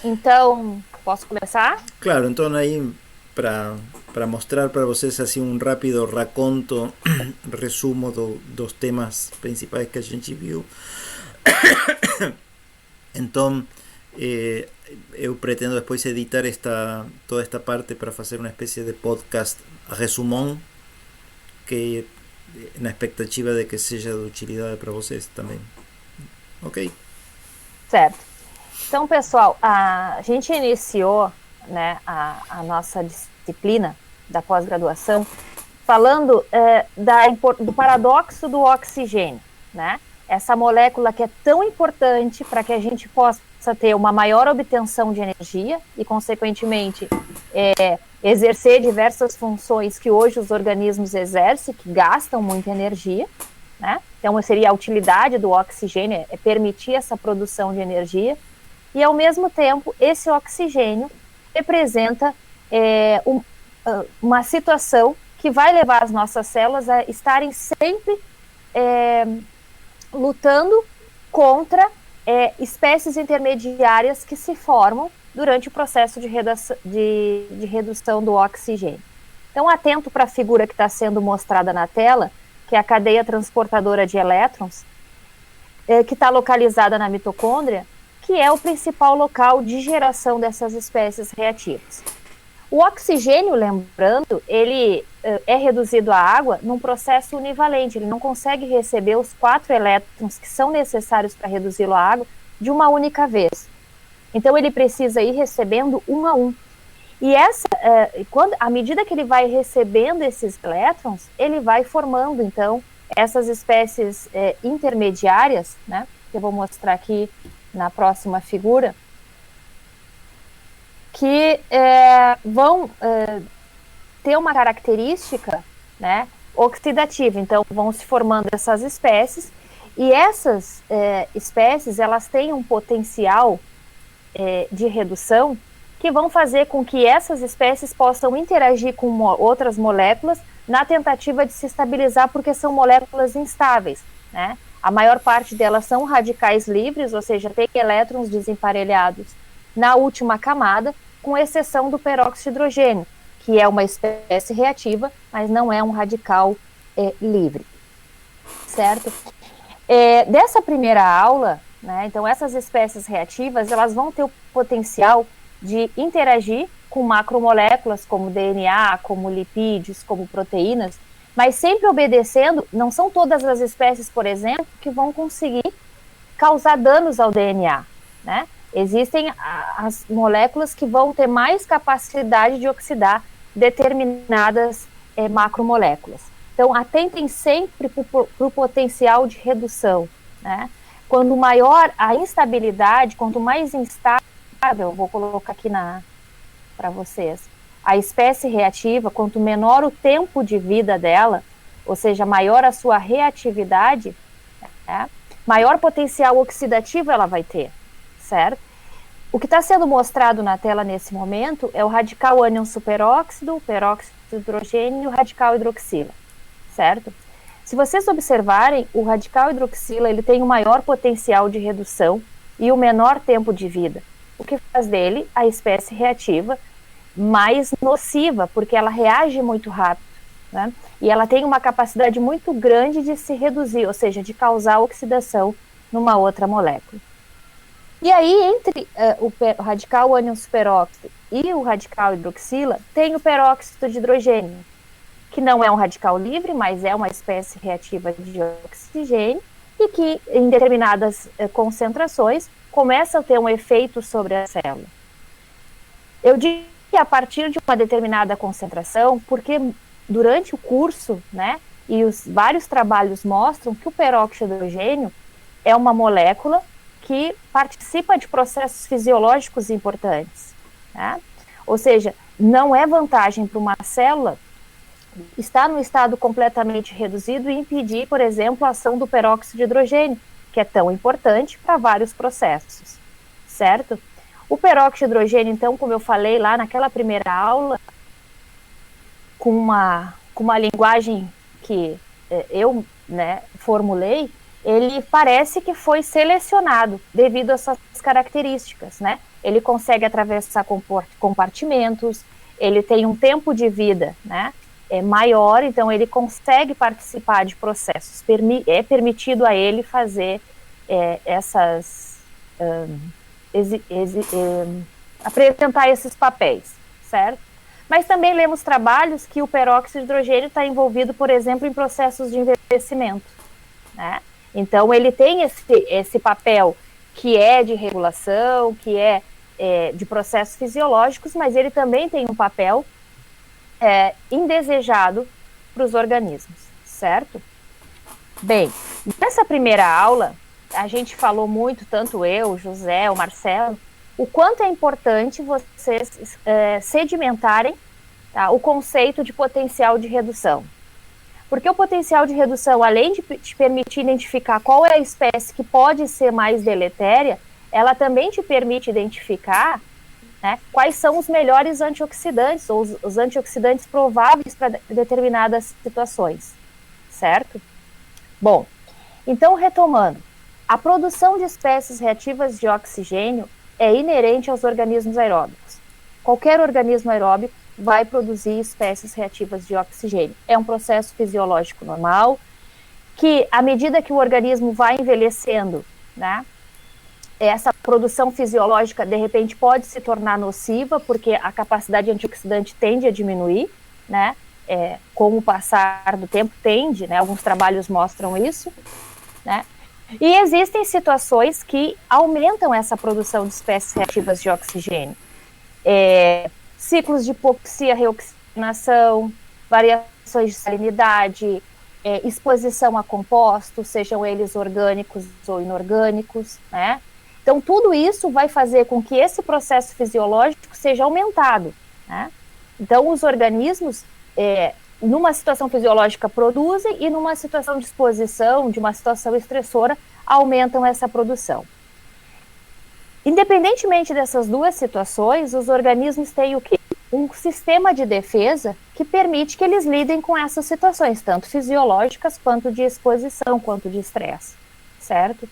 Então, posso começar? Claro, então aí para mostrar para vocês assim um rápido raconto, resumo dos temas principais que a gente viu. Então, eh, eu pretendo depois editar toda esta parte para fazer uma espécie de podcast resumão que na expectativa de que seja de utilidade para vocês também. Ok? Certo. Então, pessoal, a gente iniciou, né, a nossa disciplina da pós-graduação falando do paradoxo do oxigênio, né? Essa molécula que é tão importante para que a gente possa ter uma maior obtenção de energia e, consequentemente, exercer diversas funções que hoje os organismos exercem, que gastam muita energia, né? Então, seria a utilidade do oxigênio, é permitir essa produção de energia, e, ao mesmo tempo, esse oxigênio representa uma situação que vai levar as nossas células a estarem sempre lutando contra espécies intermediárias que se formam durante o processo de redução do oxigênio. Então, atento para a figura que está sendo mostrada na tela, que é a cadeia transportadora de elétrons, que está localizada na mitocôndria, que é o principal local de geração dessas espécies reativas. O oxigênio, lembrando, ele é reduzido à água num processo univalente, ele não consegue receber os 4 elétrons que são necessários para reduzi-lo à água de uma única vez. Então, ele precisa ir recebendo um a um. E à medida que ele vai recebendo esses elétrons, ele vai formando, então, essas espécies intermediárias, né, que eu vou mostrar aqui na próxima figura, que vão ter uma característica, né, oxidativa. Então, vão se formando essas espécies, e essas espécies, elas têm um potencial de redução que vão fazer com que essas espécies possam interagir com outras moléculas na tentativa de se estabilizar, porque são moléculas instáveis, né? A maior parte delas são radicais livres, ou seja, tem elétrons desemparelhados na última camada, com exceção do peróxido de hidrogênio, que é uma espécie reativa, mas não é um radical livre, certo? Dessa primeira aula, né, então essas espécies reativas, elas vão ter o potencial de interagir com macromoléculas como DNA, como lipídios, como proteínas, mas sempre obedecendo, não são todas as espécies, por exemplo, que vão conseguir causar danos ao DNA, né? Existem as moléculas que vão ter mais capacidade de oxidar determinadas macromoléculas. Então, atentem sempre para o potencial de redução, né? Quanto maior a instabilidade, quanto mais instável, vou colocar aqui para vocês, a espécie reativa, quanto menor o tempo de vida dela, ou seja, maior a sua reatividade, né, maior potencial oxidativo ela vai ter, certo? O que está sendo mostrado na tela nesse momento é o radical ânion superóxido, o peróxido de hidrogênio e o radical hidroxila, certo? Se vocês observarem, o radical hidroxila ele tem o maior potencial de redução e o menor tempo de vida, o que faz dele a espécie reativa mais nociva, porque ela reage muito rápido, né? E ela tem uma capacidade muito grande de se reduzir, ou seja, de causar oxidação numa outra molécula. E aí, entre o radical ânion superóxido e o radical hidroxila, tem o peróxido de hidrogênio, que não é um radical livre, mas é uma espécie reativa de oxigênio, e que, em determinadas concentrações, começa a ter um efeito sobre a célula. Eu digo que a partir de uma determinada concentração, porque durante o curso, né, e os vários trabalhos mostram que o peróxido de hidrogênio é uma molécula que participa de processos fisiológicos importantes, né? Ou seja, não é vantagem para uma célula estar no estado completamente reduzido e impedir, por exemplo, a ação do peróxido de hidrogênio, que é tão importante para vários processos, certo? O peróxido de hidrogênio, então, como eu falei lá naquela primeira aula, com uma linguagem que eu, né, formulei, ele parece que foi selecionado devido às suas características, né? ele consegue atravessar compartimentos, ele tem um tempo de vida, né, maior, então ele consegue participar de processos, é permitido a ele fazer apresentar esses papéis, certo? Mas também lemos trabalhos que o peróxido de hidrogênio está envolvido, por exemplo, em processos de envelhecimento, né? Então ele tem esse papel que é de regulação, que é de processos fisiológicos, mas ele também tem um papel indesejado para os organismos, certo? Bem, nessa primeira aula, a gente falou muito, tanto eu, o José, o Marcelo, o quanto é importante vocês sedimentarem, tá, o conceito de potencial de redução. Porque o potencial de redução, além de te permitir identificar qual é a espécie que pode ser mais deletéria, ela também te permite identificar, né, quais são os melhores antioxidantes, ou os antioxidantes prováveis para determinadas situações, certo? Bom, então retomando, a produção de espécies reativas de oxigênio é inerente aos organismos aeróbicos. Qualquer organismo aeróbico vai produzir espécies reativas de oxigênio. É um processo fisiológico normal, que à medida que o organismo vai envelhecendo, né, essa produção fisiológica, de repente, pode se tornar nociva, porque a capacidade antioxidante tende a diminuir, né, com o passar do tempo tende, né, alguns trabalhos mostram isso, né, e existem situações que aumentam essa produção de espécies reativas de oxigênio. Ciclos de hipoxia, reoxigenação, variações de salinidade, exposição a compostos, sejam eles orgânicos ou inorgânicos, né? Então, tudo isso vai fazer com que esse processo fisiológico seja aumentado, né? Então, os organismos, numa situação fisiológica, produzem e numa situação de exposição, de uma situação estressora, aumentam essa produção. Independentemente dessas duas situações, os organismos têm o quê? Um sistema de defesa que permite que eles lidem com essas situações, tanto fisiológicas, quanto de exposição, quanto de estresse, certo?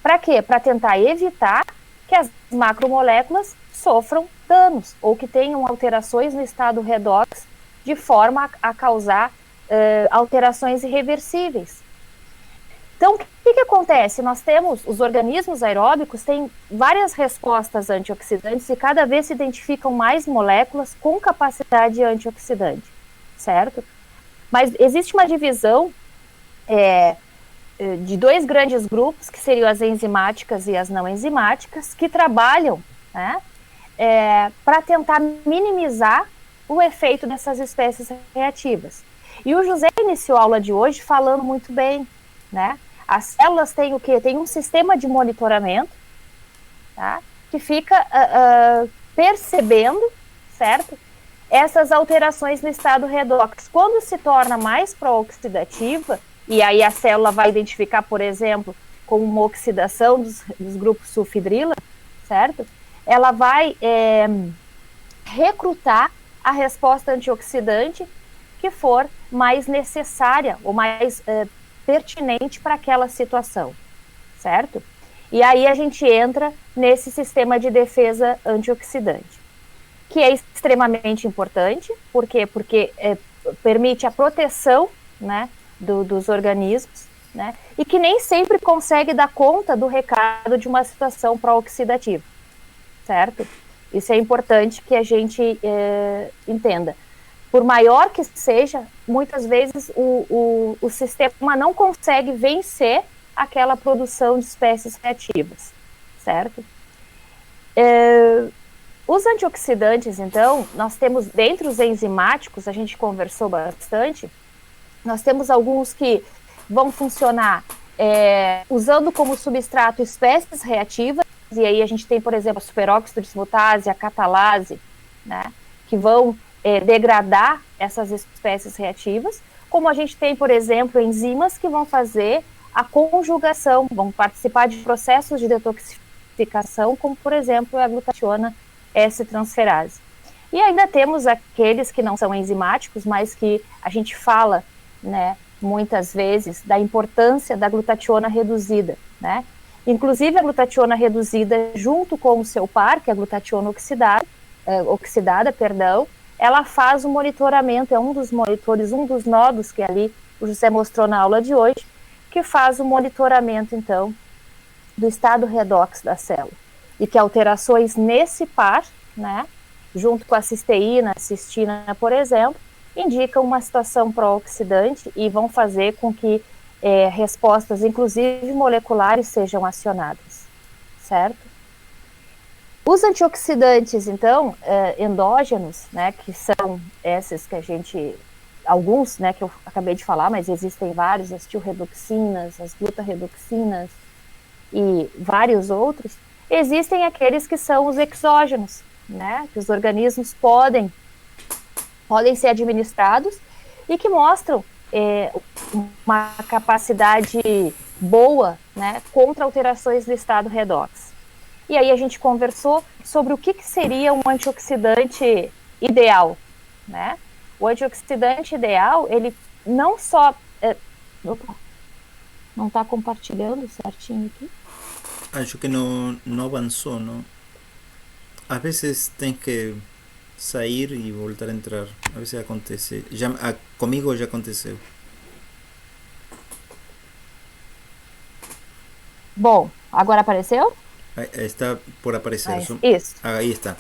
Para quê? Para tentar evitar que as macromoléculas sofram danos, ou que tenham alterações no estado redox, de forma a causar alterações irreversíveis. Então, o que acontece? Nós temos, os organismos aeróbicos têm várias respostas antioxidantes e cada vez se identificam mais moléculas com capacidade antioxidante, certo? Mas existe uma divisão de dois grandes grupos, que seriam as enzimáticas e as não enzimáticas, que trabalham, né, para tentar minimizar o efeito dessas espécies reativas. E o José iniciou a aula de hoje falando muito bem, né? As células têm o quê? Tem um sistema de monitoramento, tá, que fica percebendo, certo, essas alterações no estado redox. Quando se torna mais pró-oxidativa, e aí a célula vai identificar, por exemplo, como uma oxidação dos grupos sulfidrila, certo? Ela vai recrutar a resposta antioxidante que for mais necessária ou mais pertinente para aquela situação, certo? E aí a gente entra nesse sistema de defesa antioxidante, que é extremamente importante. Por quê? Porque permite a proteção, né, dos organismos, né, e que nem sempre consegue dar conta do recado de uma situação pró-oxidativa, certo? Isso é importante que a gente entenda. Por maior que seja, muitas vezes o sistema não consegue vencer aquela produção de espécies reativas, certo? Os antioxidantes, então, nós temos, dentre os enzimáticos, a gente conversou bastante, nós temos alguns que vão funcionar usando como substrato espécies reativas, e aí a gente tem, por exemplo, a superóxido dismutase, a catalase, né, que vão degradar essas espécies reativas, como a gente tem, por exemplo, enzimas que vão fazer a conjugação, vão participar de processos de detoxificação, como, por exemplo, a glutationa S-transferase. E ainda temos aqueles que não são enzimáticos, mas que a gente fala, né, muitas vezes, da importância da glutationa reduzida, né? Inclusive a glutationa reduzida junto com o seu par, que é a glutationa oxidada, ela faz o monitoramento, é um dos monitores, um dos nodos que ali o José mostrou na aula de hoje, que faz o monitoramento, então, do estado redox da célula. E que alterações nesse par, né, junto com a cisteína, a cistina, por exemplo, indicam uma situação pró-oxidante e vão fazer com que respostas, inclusive moleculares, sejam acionadas, certo? Os antioxidantes, então, endógenos, né, que são esses que alguns, né, que eu acabei de falar, mas existem vários, as tilredoxinas, as glutaredoxinas e vários outros, existem aqueles que são os exógenos, né, que os organismos podem ser administrados e que mostram uma capacidade boa, né, contra alterações do estado redox. E aí a gente conversou sobre o que seria um antioxidante ideal, né? O antioxidante ideal, ele não só... não está compartilhando certinho aqui? Acho que não avançou, não? Às vezes tem que sair e voltar a entrar. A veces acontece. Comigo já aconteceu. Bom, agora apareceu? Está por aparecer. Isso. Aí está.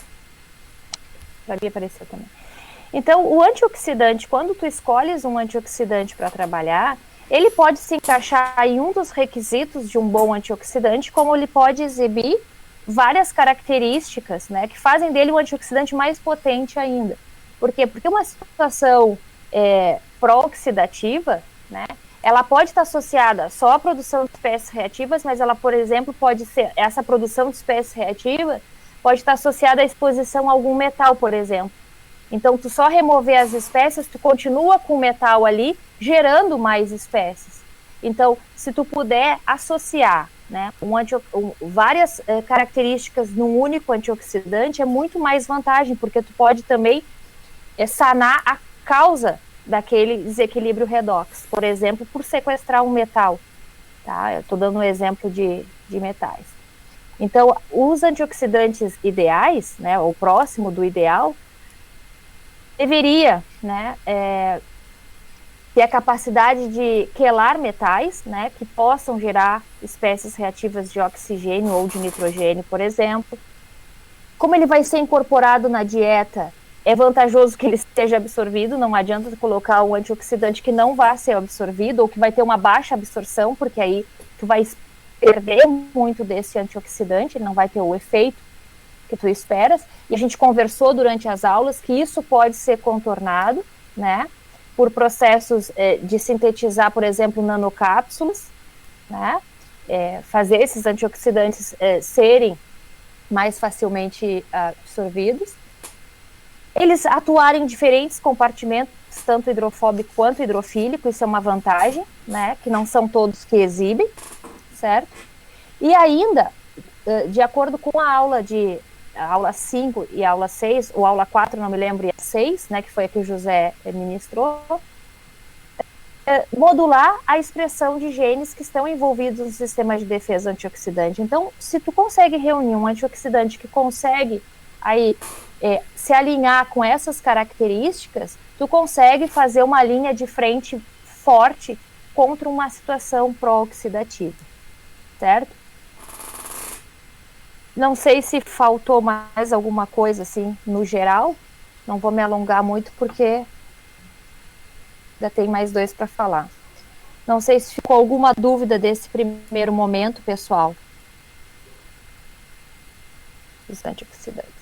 Para mim apareceu também. Então, o antioxidante, quando tu escolhes um antioxidante para trabalhar, ele pode se encaixar em um dos requisitos de um bom antioxidante, como ele pode exibir várias características, né, que fazem dele um antioxidante mais potente ainda. Por quê? Porque uma situação pró-oxidativa, né, ela pode estar associada só à produção de espécies reativas, mas ela, por exemplo, essa produção de espécies reativas pode estar associada à exposição a algum metal, por exemplo. Então, tu só remover as espécies, tu continua com o metal ali, gerando mais espécies. Então, se tu puder associar, né, várias características num único antioxidante, é muito mais vantagem, porque tu pode também sanar a causa daquele desequilíbrio redox, por exemplo, por sequestrar um metal. Tá? Eu estou dando um exemplo de metais. Então, os antioxidantes ideais, né, ou próximo do ideal, deveria, né, ter a capacidade de quelar metais, né, que possam gerar espécies reativas de oxigênio ou de nitrogênio, por exemplo. Como ele vai ser incorporado na dieta, é vantajoso que ele seja absorvido, não adianta colocar um antioxidante que não vai ser absorvido ou que vai ter uma baixa absorção, porque aí tu vai perder muito desse antioxidante, ele não vai ter o efeito que tu esperas. E a gente conversou durante as aulas que isso pode ser contornado, né, por processos de sintetizar, por exemplo, nanocápsulas, né, fazer esses antioxidantes serem mais facilmente absorvidos. Eles atuarem em diferentes compartimentos, tanto hidrofóbico quanto hidrofílico, isso é uma vantagem, né, que não são todos que exibem, certo? E ainda, de acordo com a aula 5 e a aula 6, ou aula 4, não me lembro, e a 6, né, que foi a que o José ministrou, modular a expressão de genes que estão envolvidos no sistema de defesa antioxidante. Então, se tu consegue reunir um antioxidante que consegue aí se alinhar com essas características, tu consegue fazer uma linha de frente forte contra uma situação pró-oxidativa, certo? Não sei se faltou mais alguma coisa, assim, no geral. Não vou me alongar muito, porque ainda tem mais 2 para falar. Não sei se ficou alguma dúvida desse primeiro momento, pessoal. Os antioxidantes.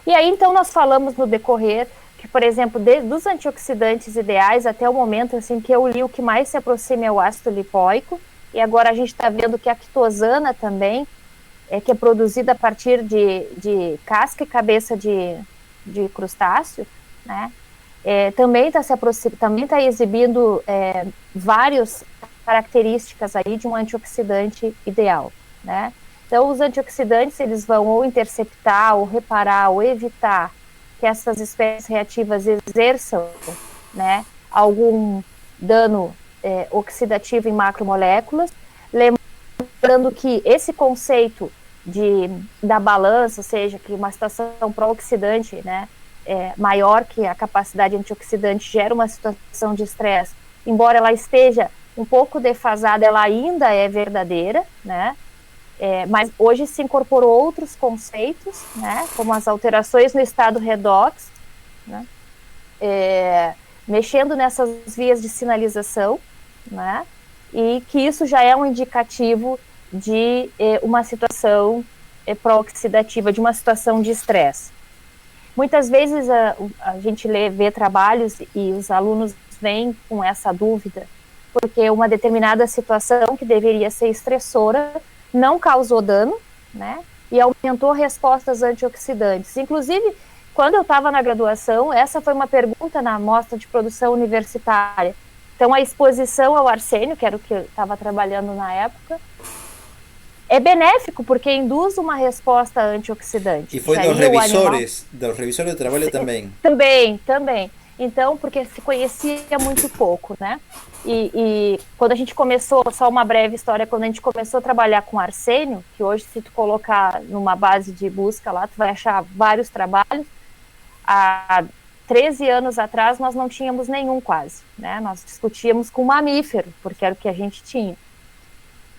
E aí, então, nós falamos no decorrer que, por exemplo, dos antioxidantes ideais até o momento, assim, que eu li, o que mais se aproxima é o ácido lipoico. E agora a gente está vendo que a quitosana também, que é produzida a partir de casca e cabeça de crustáceo, né? Também está exibindo várias características aí de um antioxidante ideal, né? Então, os antioxidantes, eles vão ou interceptar, ou reparar, ou evitar que essas espécies reativas exerçam, né, algum dano oxidativo em macromoléculas. Lembrando lembrando que esse conceito da balança, ou seja, que uma situação pró-oxidante, né, maior que a capacidade antioxidante gera uma situação de estresse, embora ela esteja um pouco defasada, ela ainda é verdadeira, né? Mas hoje se incorporou outros conceitos, né, como as alterações no estado redox, né, mexendo nessas vias de sinalização, né, e que isso já é um indicativo de uma situação pró-oxidativa, de uma situação de estresse. Muitas vezes a gente vê trabalhos e os alunos vêm com essa dúvida, porque uma determinada situação que deveria ser estressora não causou dano, né, e aumentou respostas antioxidantes. Inclusive, quando eu estava na graduação, essa foi uma pergunta na amostra de produção universitária. Então, a exposição ao arsênio, que era o que eu estava trabalhando na época, é benéfico, porque induz uma resposta antioxidante. E foi dos revisores de trabalho também? Também. Então, porque se conhecia muito pouco, né? E quando a gente começou, só uma breve história, quando a gente começou a trabalhar com arsênio, que hoje se tu colocar numa base de busca lá, tu vai achar vários trabalhos, há 13 anos atrás nós não tínhamos nenhum quase, né? Nós discutíamos com mamífero, porque era o que a gente tinha.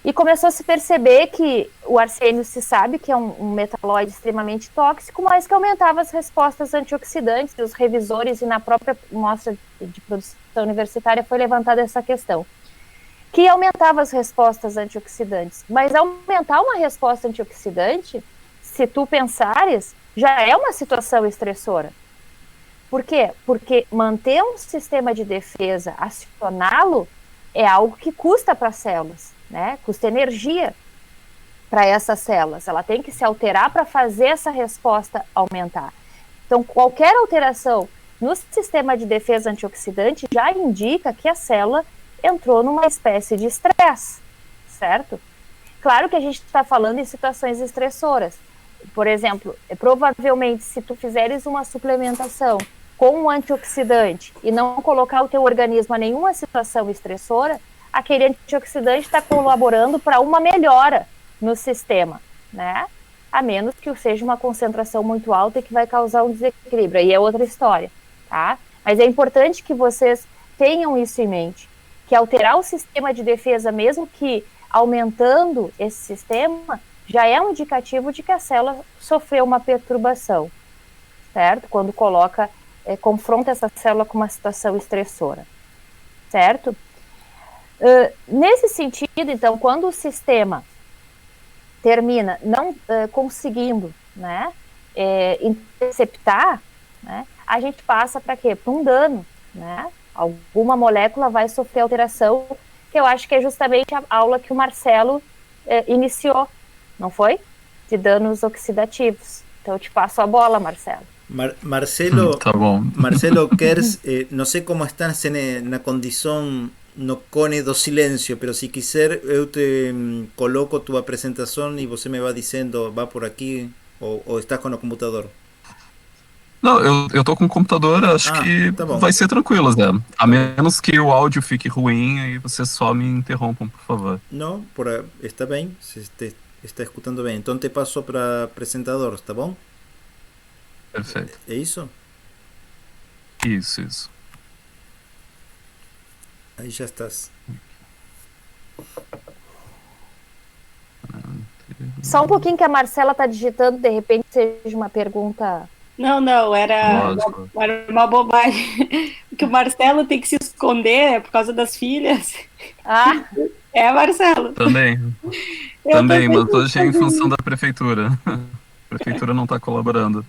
E começou a se perceber que o arsênio se sabe que é um metalóide extremamente tóxico, mas que aumentava as respostas antioxidantes, e os revisores e na própria mostra de produção universitária foi levantada essa questão, que aumentava as respostas antioxidantes. Mas aumentar uma resposta antioxidante, se tu pensares, já é uma situação estressora. Por quê? Porque manter um sistema de defesa, acioná-lo, é algo que custa para as células, né? Custa energia para essas células. Ela tem que se alterar para fazer essa resposta aumentar. Então, qualquer alteração no sistema de defesa antioxidante já indica que a célula entrou numa espécie de estresse, certo? Claro que a gente está falando em situações estressoras. Por exemplo, provavelmente, se tu fizeres uma suplementação com um antioxidante e não colocar o teu organismo a nenhuma situação estressora, aquele antioxidante está colaborando para uma melhora no sistema, né? A menos que seja uma concentração muito alta e que vai causar um desequilíbrio, aí é outra história, tá? Mas é importante que vocês tenham isso em mente, que alterar o sistema de defesa, mesmo que aumentando esse sistema, já é um indicativo de que a célula sofreu uma perturbação, certo? Quando confronta essa célula com uma situação estressora, certo? Nesse sentido, então, quando o sistema termina não conseguindo, né, interceptar, né, a gente passa para quê? Para um dano, né? Alguma molécula vai sofrer alteração, que eu acho que é justamente a aula que o Marcelo iniciou, não foi? De danos oxidativos. Então eu te passo a bola, Marcelo. Marcelo, Tá bom. Marcelo queres, não sei como estás na condição no cone do silêncio, pero se quiser eu te coloco tua apresentação e você me vai dizendo, vá por aqui, ou estás com o computador? Não, eu tô com o computador, acho que tá bom. vai ser tranquilo, Zé. A menos que o áudio fique ruim, aí vocês só me interrompam, por favor. Não, está bem, se está escutando bem. Então te passo para apresentador, tá bom? Perfeito. É isso? Isso. Aí já estás. Só um pouquinho que a Marcela está digitando, de repente seja uma pergunta... Não, era uma bobagem. Que o Marcelo tem que se esconder por causa das filhas. Ah! Marcelo. Também, mas hoje é em função da prefeitura. A prefeitura não está colaborando.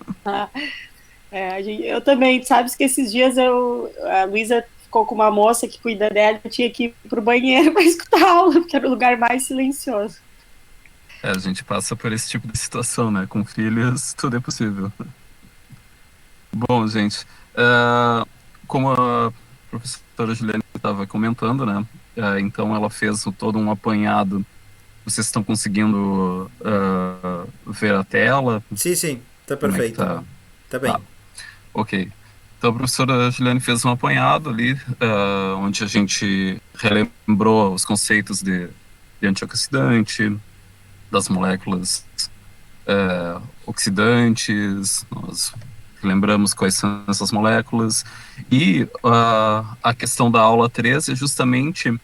Eu também, sabes que esses dias a Luísa ficou com uma moça que cuida dela, eu tinha que ir pro banheiro para escutar a aula, porque era o lugar mais silencioso. A gente passa por esse tipo de situação, né? Com filhos, tudo é possível. Bom, gente, como a professora Juliane estava comentando, né? Então ela fez todo um apanhado. Vocês estão conseguindo ver a tela? Sim, está perfeito. Está bem. Ok. Então a professora Juliane fez um apanhado ali, onde a gente relembrou os conceitos de de antioxidante, das moléculas oxidantes, nós lembramos quais são essas moléculas, e a questão da aula 3 é justamente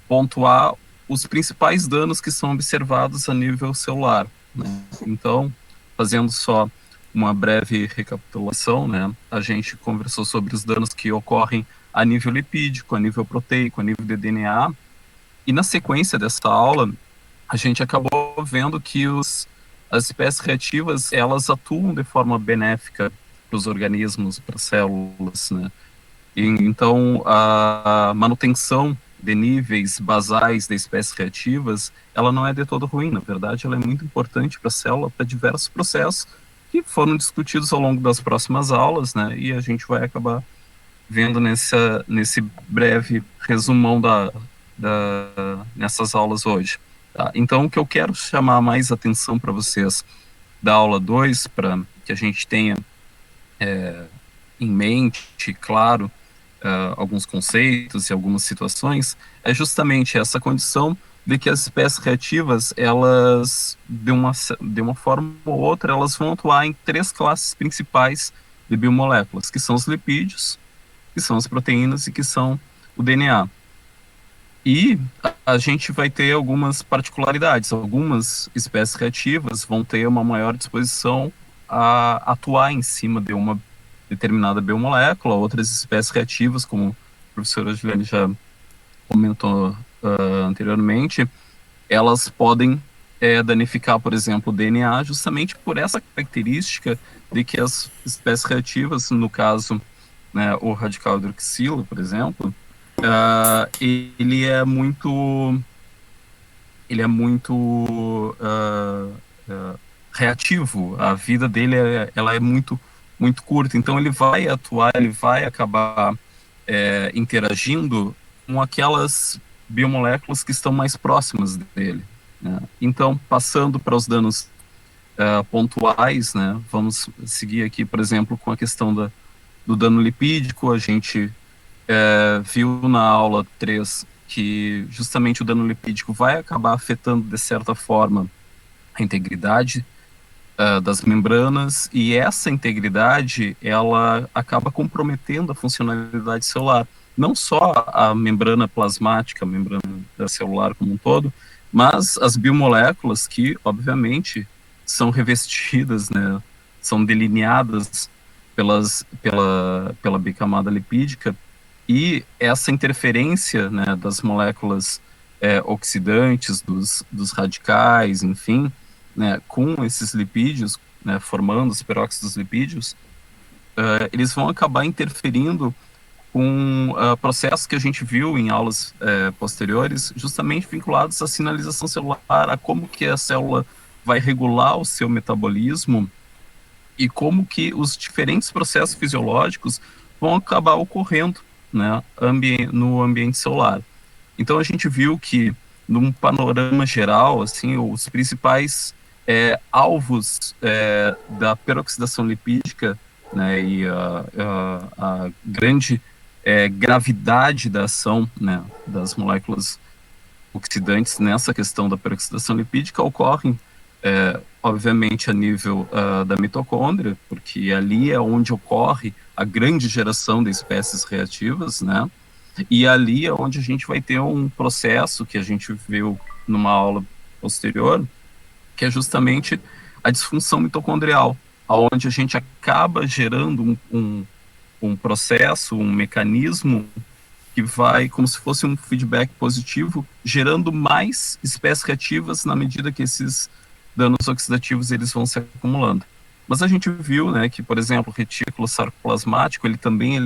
pontuar os principais danos que são observados a nível celular, né? Então, fazendo só uma breve recapitulação, né, a gente conversou sobre os danos que ocorrem a nível lipídico, a nível proteico, a nível de DNA, e na sequência dessa aula, a gente acabou vendo que as espécies reativas, elas atuam de forma benéfica para os organismos, para as células, né? E, então, a manutenção de níveis basais de espécies reativas, ela não é de todo ruim, na verdade, ela é muito importante para a célula, para diversos processos que foram discutidos ao longo das próximas aulas, né? E a gente vai acabar vendo nesse breve resumão nessas aulas hoje. Tá? Então, o que eu quero chamar mais atenção para vocês da aula 2, para que a gente tenha em mente, claro, alguns conceitos e algumas situações, é justamente essa condição de que as espécies reativas, elas, de uma forma ou outra, elas vão atuar em 3 classes principais de biomoléculas, que são os lipídios, que são as proteínas e que são o DNA. E a gente vai ter algumas particularidades. Algumas espécies reativas vão ter uma maior disposição a atuar em cima de uma determinada biomolécula. Outras espécies reativas, como a professora Juliane já comentou anteriormente, elas podem danificar, por exemplo, o DNA, justamente por essa característica de que as espécies reativas, no caso, né, o radical hidroxila, por exemplo, ele é muito reativo. A vida dele ela é muito curta, então ele vai atuar, ele vai acabar interagindo com aquelas biomoléculas que estão mais próximas dele, né? Então, passando para os danos pontuais, né, vamos seguir aqui, por exemplo, com a questão do dano lipídico. A gente viu na aula 3 que justamente o dano lipídico vai acabar afetando, de certa forma, a integridade das membranas, e essa integridade, ela acaba comprometendo a funcionalidade celular. Não só a membrana plasmática, a membrana celular como um todo, mas as biomoléculas que, obviamente, são revestidas, né, são delineadas pela bicamada lipídica, e essa interferência, né, das moléculas oxidantes, dos radicais, enfim, né, com esses lipídios, né, formando os peróxidos lipídios, eles vão acabar interferindo com processos que a gente viu em aulas posteriores, justamente vinculados à sinalização celular, a como que a célula vai regular o seu metabolismo e como que os diferentes processos fisiológicos vão acabar ocorrendo, né, no ambiente celular. Então a gente viu que, num panorama geral, assim, os principais alvos da peroxidação lipídica, né, e a grande gravidade da ação, né, das moléculas oxidantes nessa questão da peroxidação lipídica ocorrem, obviamente, a nível da mitocôndria, porque ali é onde ocorre a grande geração de espécies reativas, né? E ali é onde a gente vai ter um processo que a gente viu numa aula posterior, que é justamente a disfunção mitocondrial, onde a gente acaba gerando um processo, um mecanismo que vai, como se fosse um feedback positivo, gerando mais espécies reativas na medida que esses danos oxidativos eles vão se acumulando. Mas a gente viu, né, que, por exemplo, o retículo sarcoplasmático, ele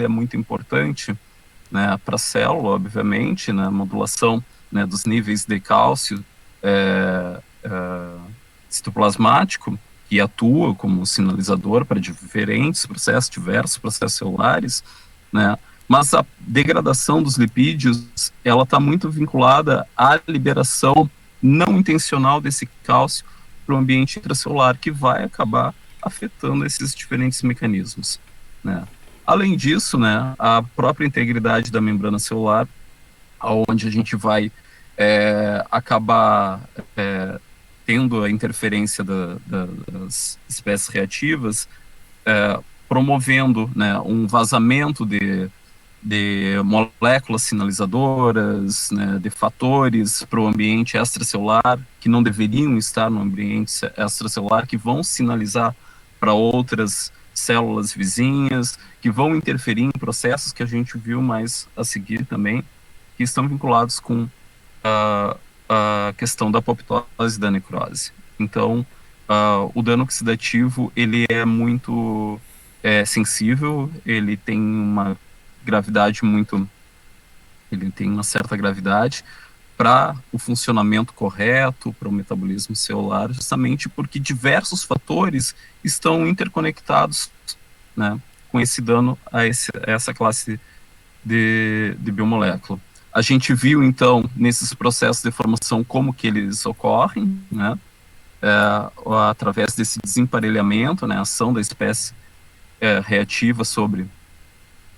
é muito importante, né, para a célula, obviamente, na modulação, né, dos níveis de cálcio citoplasmático, que atua como sinalizador para diversos processos celulares, né? Mas a degradação dos lipídios, ela está muito vinculada à liberação não intencional desse cálcio para o ambiente intracelular, que vai acabar afetando esses diferentes mecanismos, né? Além disso, né, a própria integridade da membrana celular, onde a gente vai acabar tendo a interferência das espécies reativas, promovendo, né, um vazamento de moléculas sinalizadoras, né, de fatores para o ambiente extracelular que não deveriam estar no ambiente extracelular, que vão sinalizar para outras células vizinhas, que vão interferir em processos que a gente viu mais a seguir também, que estão vinculados com a questão da apoptose e da necrose. Então, o dano oxidativo, ele é muito sensível, ele tem uma gravidade ele tem uma certa gravidade para o funcionamento correto, para o metabolismo celular, justamente porque diversos fatores estão interconectados, né, com esse dano a essa classe de biomolécula. A gente viu, então, nesses processos de formação, como que eles ocorrem, né, através desse desemparelhamento, né, a ação da espécie reativa sobre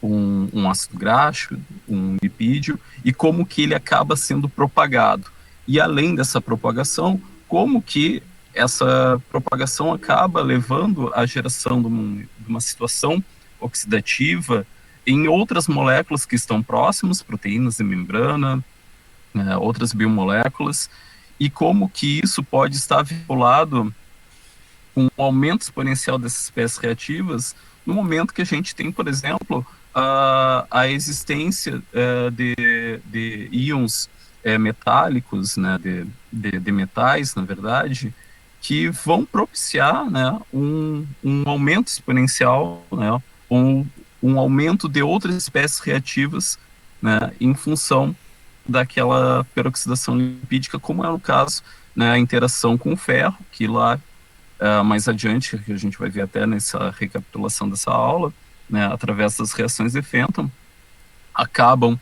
um ácido graxo, um lipídio, e como que ele acaba sendo propagado. E além dessa propagação, como que essa propagação acaba levando à geração de uma situação oxidativa em outras moléculas que estão próximas, proteínas de membrana, outras biomoléculas, e como que isso pode estar vinculado com o aumento exponencial dessas espécies reativas no momento que a gente tem, por exemplo, a existência de íons metálicos, né, de metais, na verdade, que vão propiciar, né, um aumento exponencial, né, um aumento de outras espécies reativas, né, em função daquela peroxidação lipídica, como é o caso, né, a interação com o ferro, que lá mais adiante, que a gente vai ver até nessa recapitulação dessa aula, né, através das reações de Fenton, acabam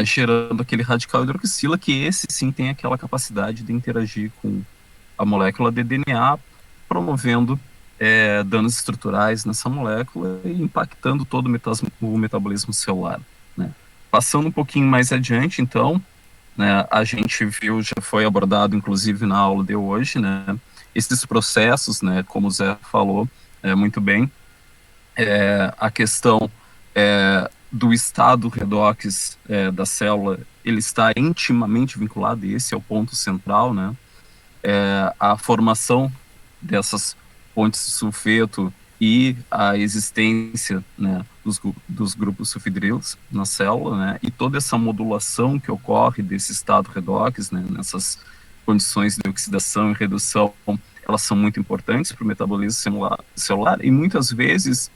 gerando aquele radical hidroxila, que esse sim tem aquela capacidade de interagir com a molécula de DNA, promovendo danos estruturais nessa molécula e impactando todo o metabolismo celular, né. Passando um pouquinho mais adiante, então, né, a gente viu, já foi abordado inclusive na aula de hoje, né, esses processos, né, como o Zé falou muito bem, a questão do estado redox da célula, ele está intimamente vinculado, e esse é o ponto central, né, a formação dessas pontes de sulfeto e a existência, né, dos grupos sulfidrilos na célula, né, e toda essa modulação que ocorre desse estado redox, né, nessas condições de oxidação e redução, elas são muito importantes para o metabolismo celular, e muitas vezes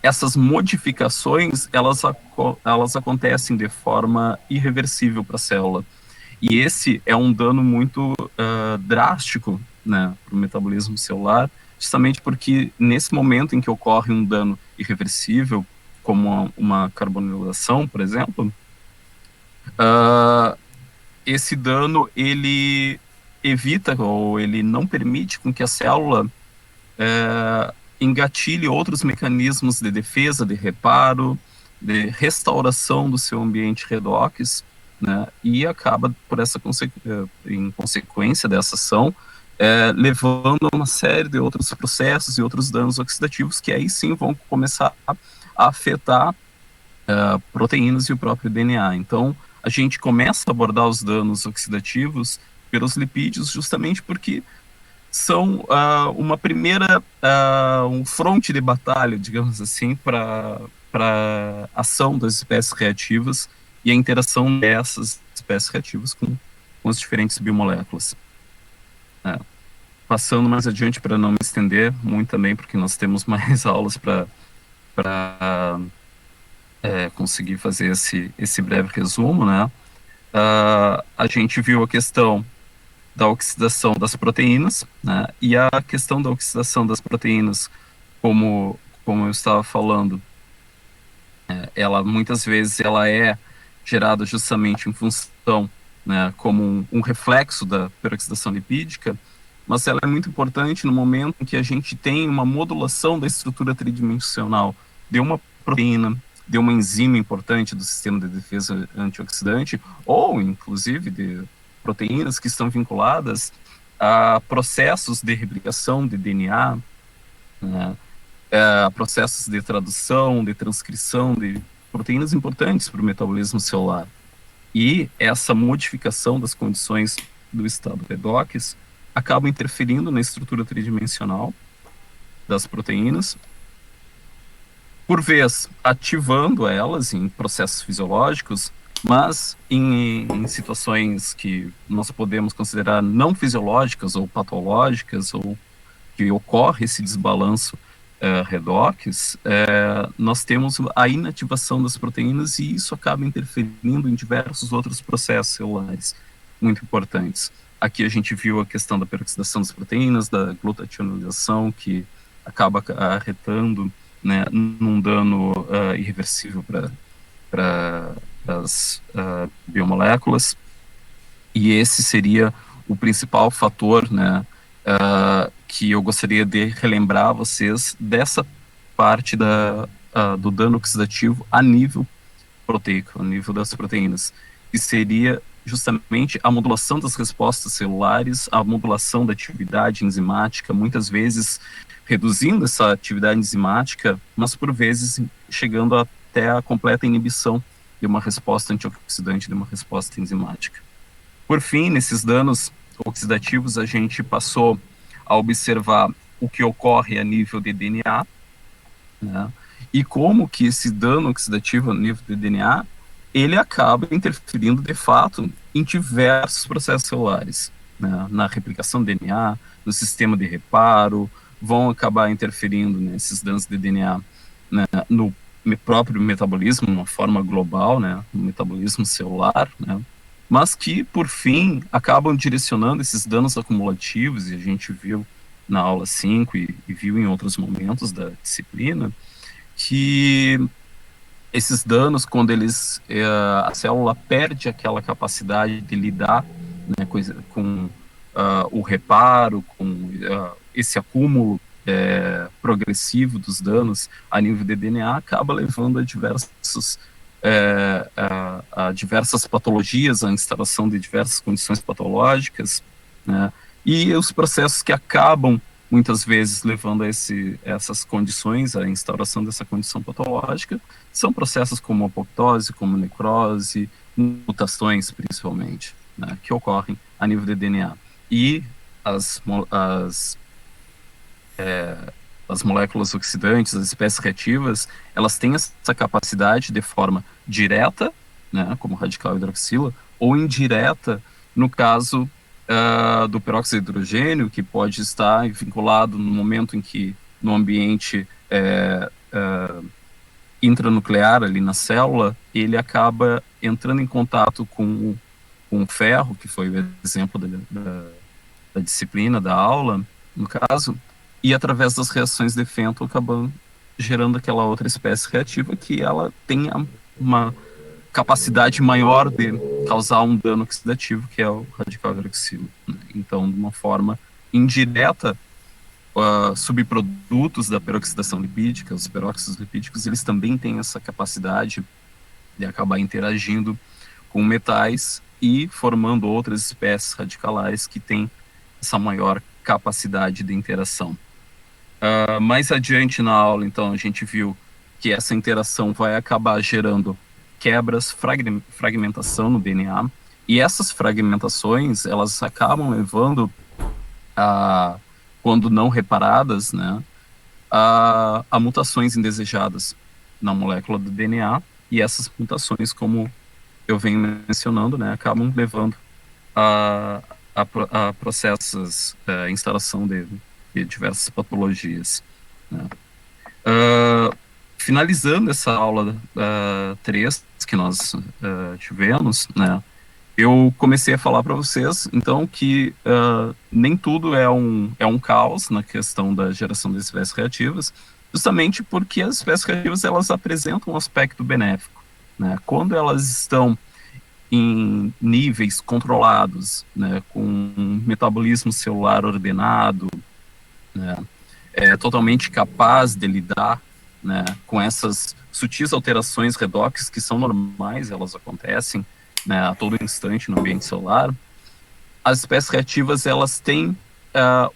essas modificações, elas acontecem de forma irreversível para a célula. E esse é um dano muito drástico, né, para o metabolismo celular, justamente porque nesse momento em que ocorre um dano irreversível, como uma carbonilação, por exemplo, esse dano, ele evita ou ele não permite com que a célula engatilhe outros mecanismos de defesa, de reparo, de restauração do seu ambiente redox, né, e acaba, por essa em consequência dessa ação, levando a uma série de outros processos e outros danos oxidativos que aí sim vão começar a afetar proteínas e o próprio DNA. Então, a gente começa a abordar os danos oxidativos pelos lipídios justamente porque são uma primeira, um fronte de batalha, digamos assim, para a ação das espécies reativas e a interação dessas espécies reativas com as diferentes biomoléculas. Passando mais adiante, para não me estender muito também, porque nós temos mais aulas para conseguir fazer esse breve resumo, né? A gente viu a questão da oxidação das proteínas, né? E a questão da oxidação das proteínas, como eu estava falando, ela muitas vezes ela é gerada justamente em função, né, como um reflexo da peroxidação lipídica, mas ela é muito importante no momento em que a gente tem uma modulação da estrutura tridimensional de uma proteína de uma enzima importante do sistema de defesa antioxidante, ou inclusive de proteínas que estão vinculadas a processos de replicação de DNA, né, a processos de tradução, de transcrição de proteínas importantes para o metabolismo celular. E essa modificação das condições do estado redox acaba interferindo na estrutura tridimensional das proteínas, por vez ativando elas em processos fisiológicos, mas em situações que nós podemos considerar não fisiológicas ou patológicas, ou que ocorre esse desbalanço redox, nós temos a inativação das proteínas e isso acaba interferindo em diversos outros processos celulares muito importantes. Aqui a gente viu a questão da peroxidação das proteínas, da glutationização, que acaba arretando, né, num dano irreversível para as biomoléculas, e esse seria o principal fator, né, que eu gostaria de relembrar vocês dessa parte do dano oxidativo a nível proteico, a nível das proteínas, que seria justamente a modulação das respostas celulares, a modulação da atividade enzimática, muitas vezes reduzindo essa atividade enzimática, mas por vezes chegando até a completa inibição de uma resposta antioxidante, de uma resposta enzimática. Por fim, nesses danos oxidativos, a gente passou a observar o que ocorre a nível de DNA, né, e como que esse dano oxidativo a nível de DNA, ele acaba interferindo, de fato, em diversos processos celulares, né, na replicação do DNA, no sistema de reparo, vão acabar interferindo nesses danos de DNA, né, no próprio metabolismo, de uma forma global, né, no metabolismo celular, né, mas que, por fim, acabam direcionando esses danos acumulativos, e a gente viu na aula 5 e viu em outros momentos da disciplina, que esses danos, quando a célula perde aquela capacidade de lidar, né, com o reparo, com esse acúmulo progressivo dos danos a nível de DNA, acaba levando a diversas patologias, a instalação de diversas condições patológicas, né, e os processos que acabam muitas vezes levando a essas condições, a instauração dessa condição patológica, são processos como apoptose, como necrose, mutações principalmente, né, que ocorrem a nível de DNA. E as moléculas oxidantes, as espécies reativas, elas têm essa capacidade de forma direta, né, como radical hidroxila, ou indireta, no caso do peróxido de hidrogênio, que pode estar vinculado no momento em que no ambiente intranuclear ali na célula, ele acaba entrando em contato com o ferro, que foi o exemplo da disciplina, da aula, no caso, e através das reações de Fenton acabam gerando aquela outra espécie reativa que ela tem uma capacidade maior de causar um dano oxidativo, que é o radical hidroxilo. Então, de uma forma indireta, subprodutos da peroxidação lipídica, os peróxidos lipídicos, eles também têm essa capacidade de acabar interagindo com metais e formando outras espécies radicalares que têm essa maior capacidade de interação. Mais adiante na aula, então, a gente viu que essa interação vai acabar gerando quebras, fragmentação no DNA, e essas fragmentações, elas acabam levando quando não reparadas, né, a mutações indesejadas na molécula do DNA, e essas mutações, como eu venho mencionando, né, acabam levando a processos, instalação de diversas patologias, né. Finalizando essa aula 3 que nós tivemos, né, eu comecei a falar para vocês, então, que nem tudo é um caos na questão da geração de espécies reativas, justamente porque as espécies reativas, elas apresentam um aspecto benéfico, né, quando elas estão em níveis controlados, né, com um metabolismo celular ordenado, né, totalmente capaz de lidar, né, com essas sutis alterações redox que são normais, elas acontecem, né, a todo instante no ambiente celular. As espécies reativas, elas têm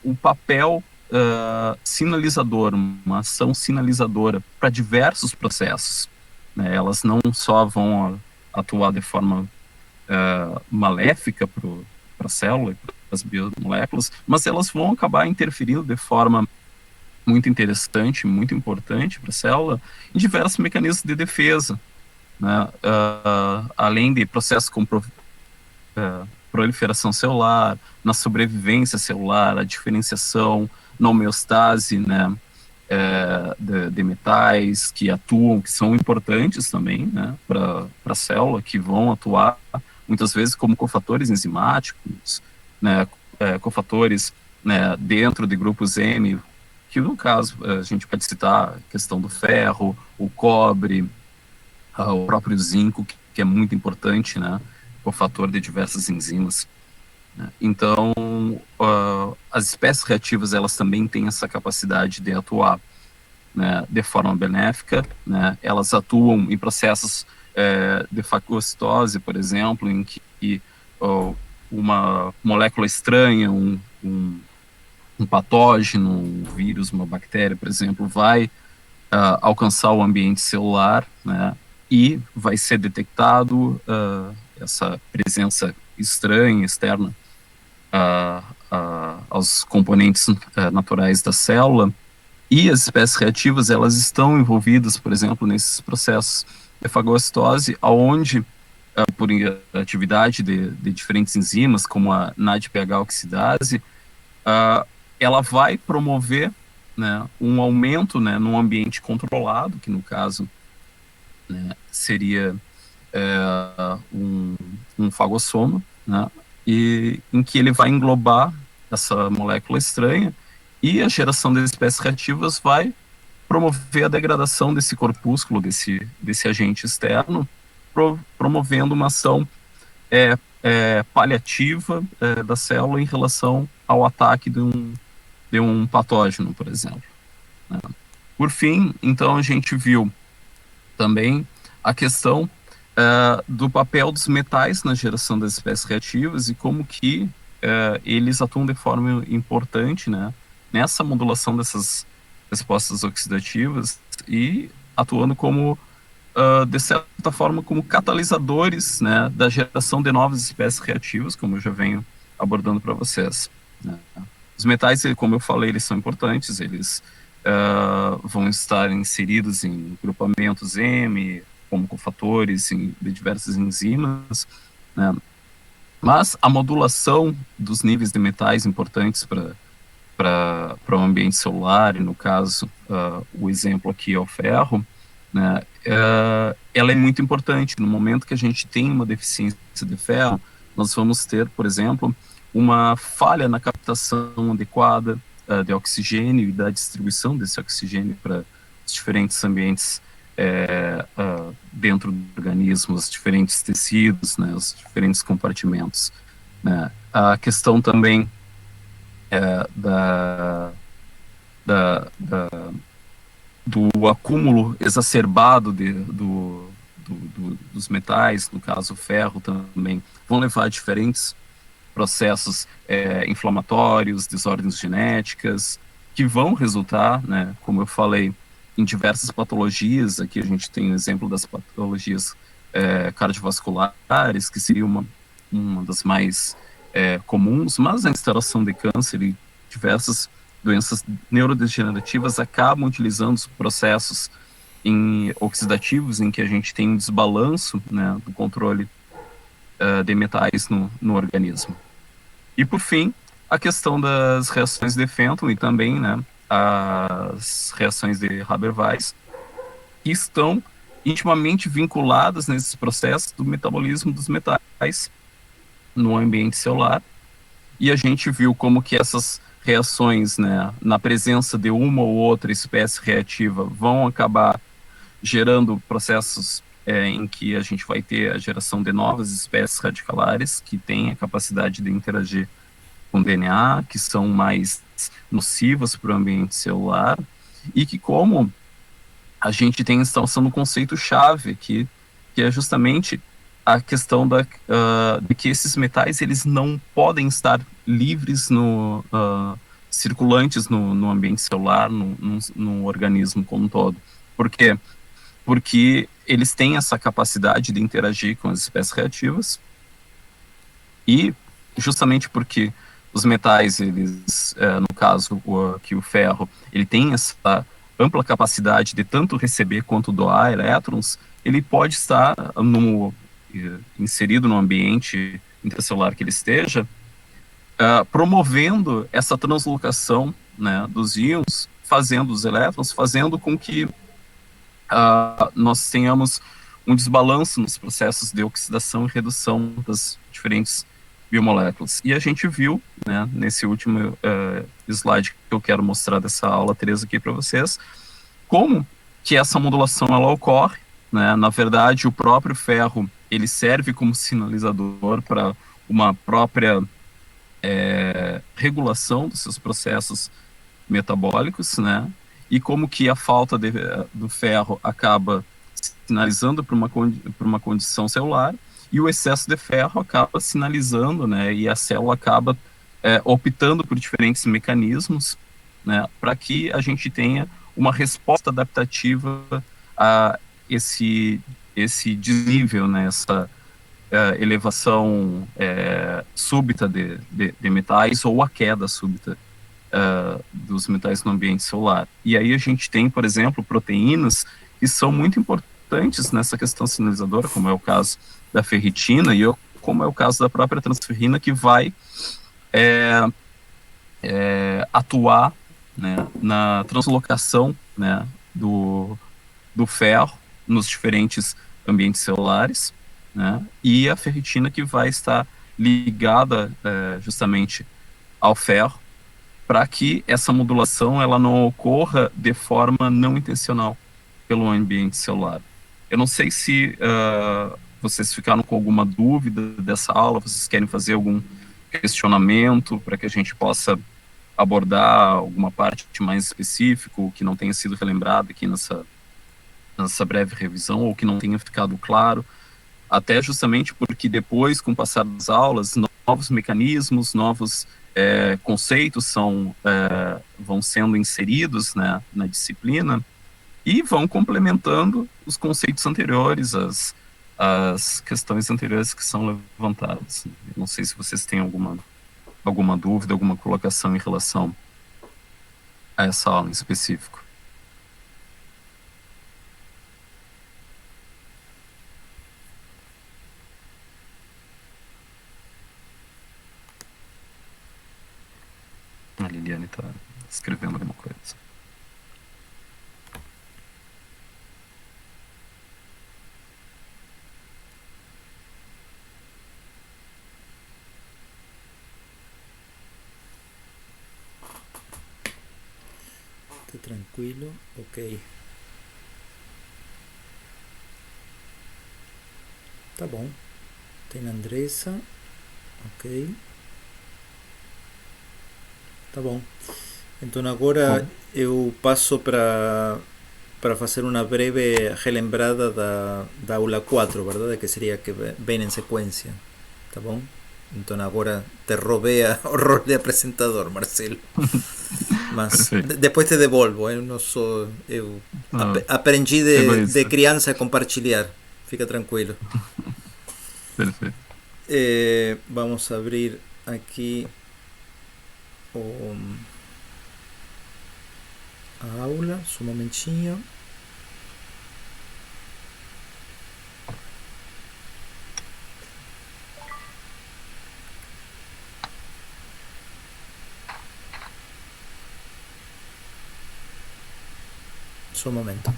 um papel sinalizador, uma ação sinalizadora para diversos processos, né? Elas não só vão atuar de forma maléfica para a célula e para as biomoléculas, mas elas vão acabar interferindo de forma muito interessante, muito importante para a célula, em diversos mecanismos de defesa, né? Além de processos como proliferação celular, na sobrevivência celular, a diferenciação, na homeostase, né, de metais que atuam, que são importantes também, né, para a célula, que vão atuar muitas vezes como cofatores enzimáticos, né, cofatores, né, dentro de grupos M, que no caso a gente pode citar a questão do ferro, o cobre, o próprio zinco, que é muito importante, né, cofator de diversas enzimas. Então, as espécies reativas, elas também têm essa capacidade de atuar, né, de forma benéfica, né? Elas atuam em processos de fagocitose, por exemplo, em que uma molécula estranha, um patógeno, um vírus, uma bactéria, por exemplo, vai alcançar o ambiente celular, né, e vai ser detectado essa presença estranha, externa, aos componentes naturais da célula, e as espécies reativas, elas estão envolvidas, por exemplo, nesses processos de fagocitose, onde, por atividade de diferentes enzimas, como a NADPH oxidase, ela vai promover, né, um aumento, né, num ambiente controlado, que no caso, né, seria um fagossomo, né, e em que ele vai englobar essa molécula estranha, e a geração das espécies reativas vai promover a degradação desse corpúsculo, desse agente externo, promovendo uma ação paliativa da célula em relação ao ataque de um patógeno, por exemplo, né? Por fim, então, a gente viu também a questão do papel dos metais na geração das espécies reativas e como que eles atuam de forma importante, né, nessa modulação dessas respostas oxidativas e atuando como, de certa forma, como catalisadores, né, da geração de novas espécies reativas, como eu já venho abordando para vocês, né. Os metais, como eu falei, eles são importantes, eles vão estar inseridos em grupamentos M, como cofatores de diversas enzimas, né? Mas a modulação dos níveis de metais importantes para o ambiente celular, e no caso, o exemplo aqui é o ferro, né? Ela é muito importante. No momento que a gente tem uma deficiência de ferro, nós vamos ter, por exemplo, uma falha na captação adequada de oxigênio e da distribuição desse oxigênio para os diferentes ambientes dentro do organismo, os diferentes tecidos, né, os diferentes compartimentos, né. A questão também do acúmulo exacerbado dos metais, no caso o ferro também, vão levar a diferentes processos inflamatórios, desordens genéticas, que vão resultar, né, como eu falei, em diversas patologias. Aqui a gente tem o exemplo das patologias cardiovasculares, que seria uma das mais comuns, mas a instalação de câncer e diversas doenças neurodegenerativas acabam utilizando os processos oxidativos, em que a gente tem um desbalanço, né, do controle de metais no organismo. E, por fim, a questão das reações de Fenton e também, né, as reações de Haber-Weiss, que estão intimamente vinculadas nesses processos do metabolismo dos metais no ambiente celular. E a gente viu como que essas reações, né, na presença de uma ou outra espécie reativa, vão acabar gerando processos em que a gente vai ter a geração de novas espécies radicalares que têm a capacidade de interagir com DNA, que são mais nocivas para o ambiente celular, e que, como a gente tem a instalação do conceito-chave aqui, que é justamente a questão de que esses metais eles não podem estar livres circulantes no ambiente celular, no organismo como um todo. Por quê? Porque eles têm essa capacidade de interagir com as espécies reativas e justamente porque os metais, eles, no caso aqui o ferro, ele tem essa ampla capacidade de tanto receber quanto doar elétrons, ele pode estar inserido no ambiente intracelular que ele esteja, promovendo essa translocação, né, dos íons, fazendo os elétrons, fazendo com que nós tenhamos um desbalanço nos processos de oxidação e redução das diferentes biomoléculas. E a gente viu, né, nesse último slide que eu quero mostrar dessa aula 3 aqui para vocês, como que essa modulação ela ocorre, né? Na verdade, o próprio ferro ele serve como sinalizador para uma própria regulação dos seus processos metabólicos, né? E como que a falta do ferro acaba sinalizando para uma condição celular, e o excesso de ferro acaba sinalizando, né? E a célula acaba optando por diferentes mecanismos, né? Para que a gente tenha uma resposta adaptativa a esse desnível, né? Essa elevação súbita de metais ou a queda súbita dos metais no ambiente celular. E aí a gente tem, por exemplo, proteínas que são muito importantes nessa questão sinalizadora, como é o caso da ferritina e como é o caso da própria transferrina, que vai atuar, né, na translocação, né, do ferro nos diferentes ambientes celulares, né, e a ferritina que vai estar ligada justamente ao ferro, para que essa modulação ela não ocorra de forma não intencional pelo ambiente celular. Eu não sei se vocês ficaram com alguma dúvida dessa aula, vocês querem fazer algum questionamento para que a gente possa abordar alguma parte mais específica que não tenha sido relembrada aqui nessa breve revisão, ou que não tenha ficado claro, até justamente porque depois, com o passar das aulas, novos mecanismos, novos conceitos vão sendo inseridos, né, na disciplina e vão complementando os conceitos anteriores, as questões anteriores que são levantadas. Eu não sei se vocês têm alguma dúvida, alguma colocação em relação a essa aula em específico. A Liliane está escrevendo alguma coisa. Está tranquilo, ok. Tá bom. Tem a Andressa, ok. Tá bom. Então agora eu passo para fazer uma breve relembrada da aula 4, verdade? Que seria que vem em sequência. Tá bom? Então agora te roubei o rol de apresentador, Marcelo. Mas depois te devolvo. Eu não sou... Eu aprendi de criança a compartilhar. Fica tranquilo. Perfeito. Vamos abrir aqui a aula, só um momentinho. Só um momento.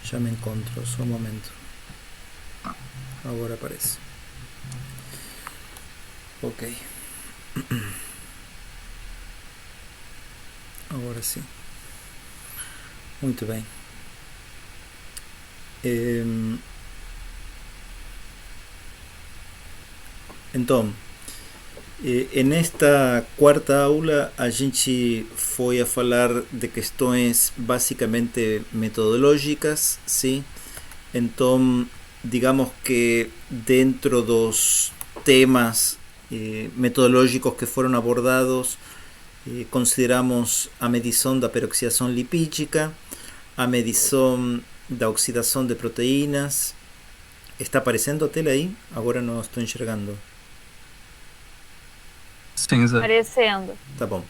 Já me encontro, só um momento. Agora aparece. Ok. Agora sim. Muito bem. Então, nesta quarta aula a gente foi a falar de questões basicamente metodológicas, sim? Então, digamos que dentro dos temas metodológicos que foram abordados, consideramos a medição da peroxidação lipídica, a medição da oxidação de proteínas. Está aparecendo a tela aí? Agora não estou enxergando. Sim, Zé. Aparecendo. Tá bom.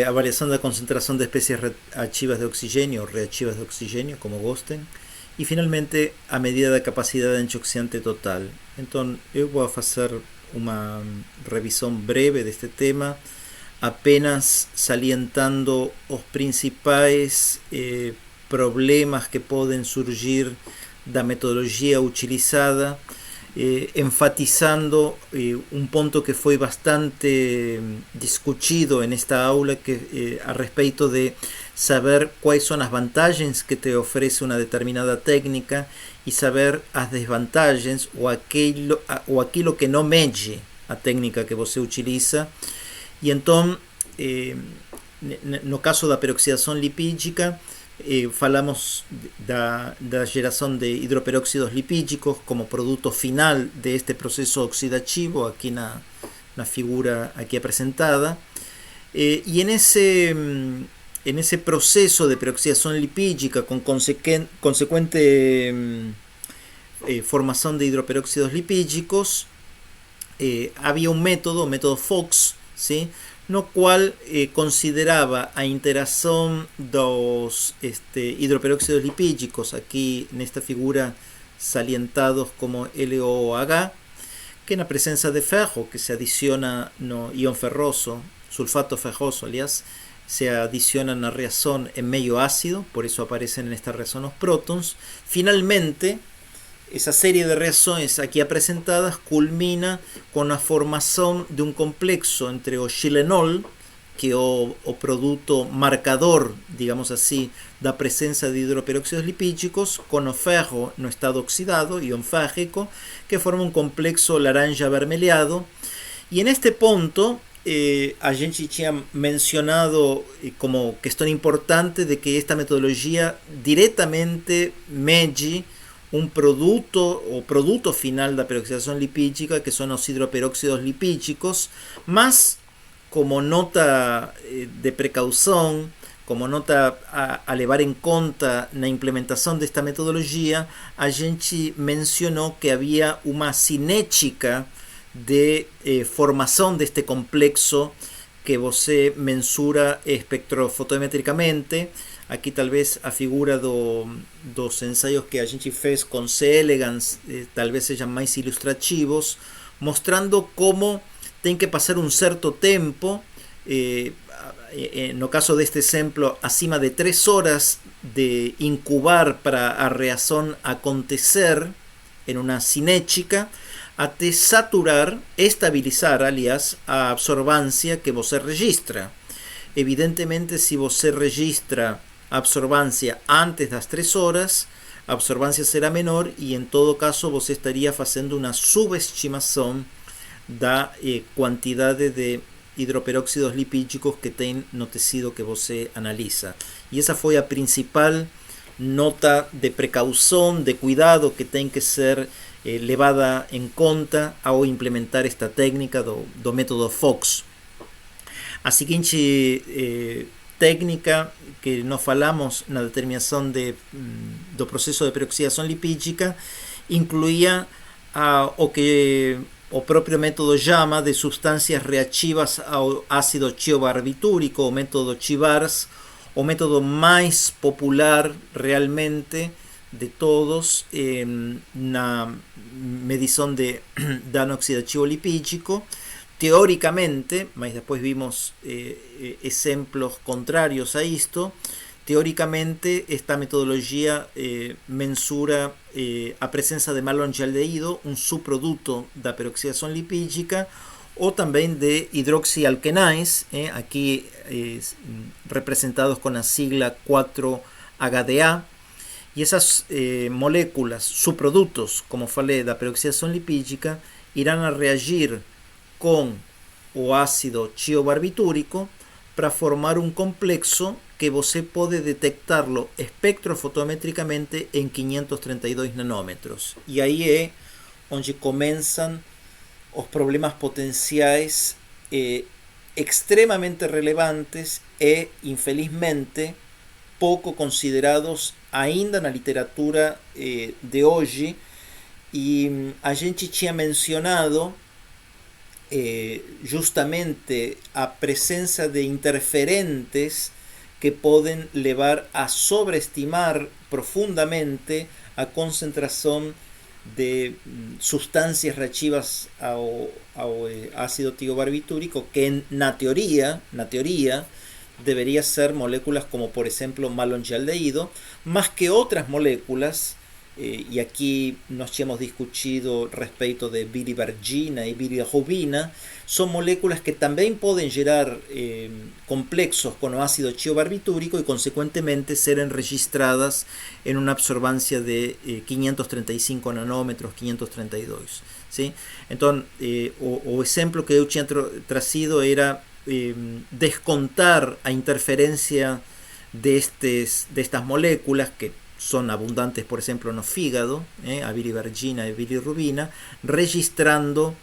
A variação da concentração de espécies ativas de oxigênio ou reativas de oxigênio, como gostem. E, finalmente, a medida da capacidade antioxidante total. Então, eu vou fazer uma revisão breve deste tema, apenas salientando os principais problemas que podem surgir da metodologia utilizada, enfatizando un ponto que foi bastante discutido en esta aula, que a respeito de saber quais são as vantagens que te oferece uma determinada técnica e saber as desvantagens ou aquilo que não mede a técnica que você utiliza. E então, no caso da peroxidação lipídica, falamos da geração de hidroperóxidos lipídicos como produto final de este proceso oxidativo, aqui na figura aqui apresentada. E en ese proceso de peroxidación lipídica con consecuente formación de hidroperóxidos lipídicos, había un método Fox, ¿sí?, no cual consideraba a interación dos hidroperóxidos lipídicos, aquí en esta figura salientados como LOH, que en la presencia de ferro, que se adiciona no ion ferroso, sulfato ferroso, aliás, se adiciona una reacción en medio ácido, por eso aparecen en esta reacción los prótons. Finalmente, esa serie de reacciones aquí presentadas culmina con la formación de un complexo entre o xilenol, que es o producto marcador, digamos así, da presencia de hidroperóxidos lipídicos, con o ferro no estado oxidado, ion férrico, que forma un complexo laranja avermelhado. Y en este punto, a gente tinha mencionado como cuestión importante de que esta metodología directamente mede un producto final da peroxidación lipídica, que son los hidroperóxidos lipídicos, más como nota de precaución, como nota a levar en conta na implementación de esta metodología, a gente mencionó que había una cinética de formación de este complexo que você mensura espectrofotometricamente. Aqui talvez a figura dos ensaios que a gente fez com C. elegans talvez sejam mais ilustrativos, mostrando como tem que passar um certo tempo, no caso deste exemplo, acima de 3 horas de incubar para a reação acontecer em uma cinética, até saturar, estabilizar, aliás, a absorvância que você registra. Evidentemente, se você registra a absorvância antes das 3 horas, a absorvância será menor e, em todo caso, você estaria fazendo uma subestimação da quantidade de hidroperóxidos lipídicos que tem no tecido que você analisa. E essa foi a principal nota de precaução, de cuidado que tem que ser levada em conta ao implementar esta técnica do método Fox. A seguinte técnica que nós falamos na determinação do processo de peroxidação lipídica incluía o que o próprio método chama de substâncias reativas ao ácido tiobarbitúrico, o método Chivars, o método mais popular realmente de todos na medição de dano oxidativo lipídico. Teóricamente, mas depois vimos exemplos contrários a isto, teoricamente, esta metodologia mensura a presença de malondialdeído, um subproduto da peroxidação lipídica, ou também de hidroxialquenais, aqui representados com a sigla 4-HDA. E essas moléculas, subprodutos, como falei, da peroxidação lipídica, irão a reagir com o ácido tiobarbitúrico para formar um complexo que você pode detectá-lo espectrofotometricamente em 532 nanômetros. E aí é onde começam os problemas potenciais extremamente relevantes e, infelizmente, pouco considerados ainda na literatura de hoje. E a gente tinha mencionado justamente a presença de interferentes que podem levar a sobreestimar profundamente a concentração de substâncias reativas ao ácido tiobarbitúrico, que na teoria deveria ser moléculas como, por exemplo, malondialdeído, mas que outras moléculas, e aqui nós tínhamos discutido respeito de bilirubina e bilirrubina, são moléculas que também podem gerar complexos com o ácido tiobarbitúrico e, consequentemente, serem registradas em uma absorvância de 535 nanômetros, 532. ¿Sí? Então, o exemplo que eu tinha trazido era descontar a interferencia de estas moléculas que son abundantes, por ejemplo, no fígado, a bilirubina y bilirrubina, registrando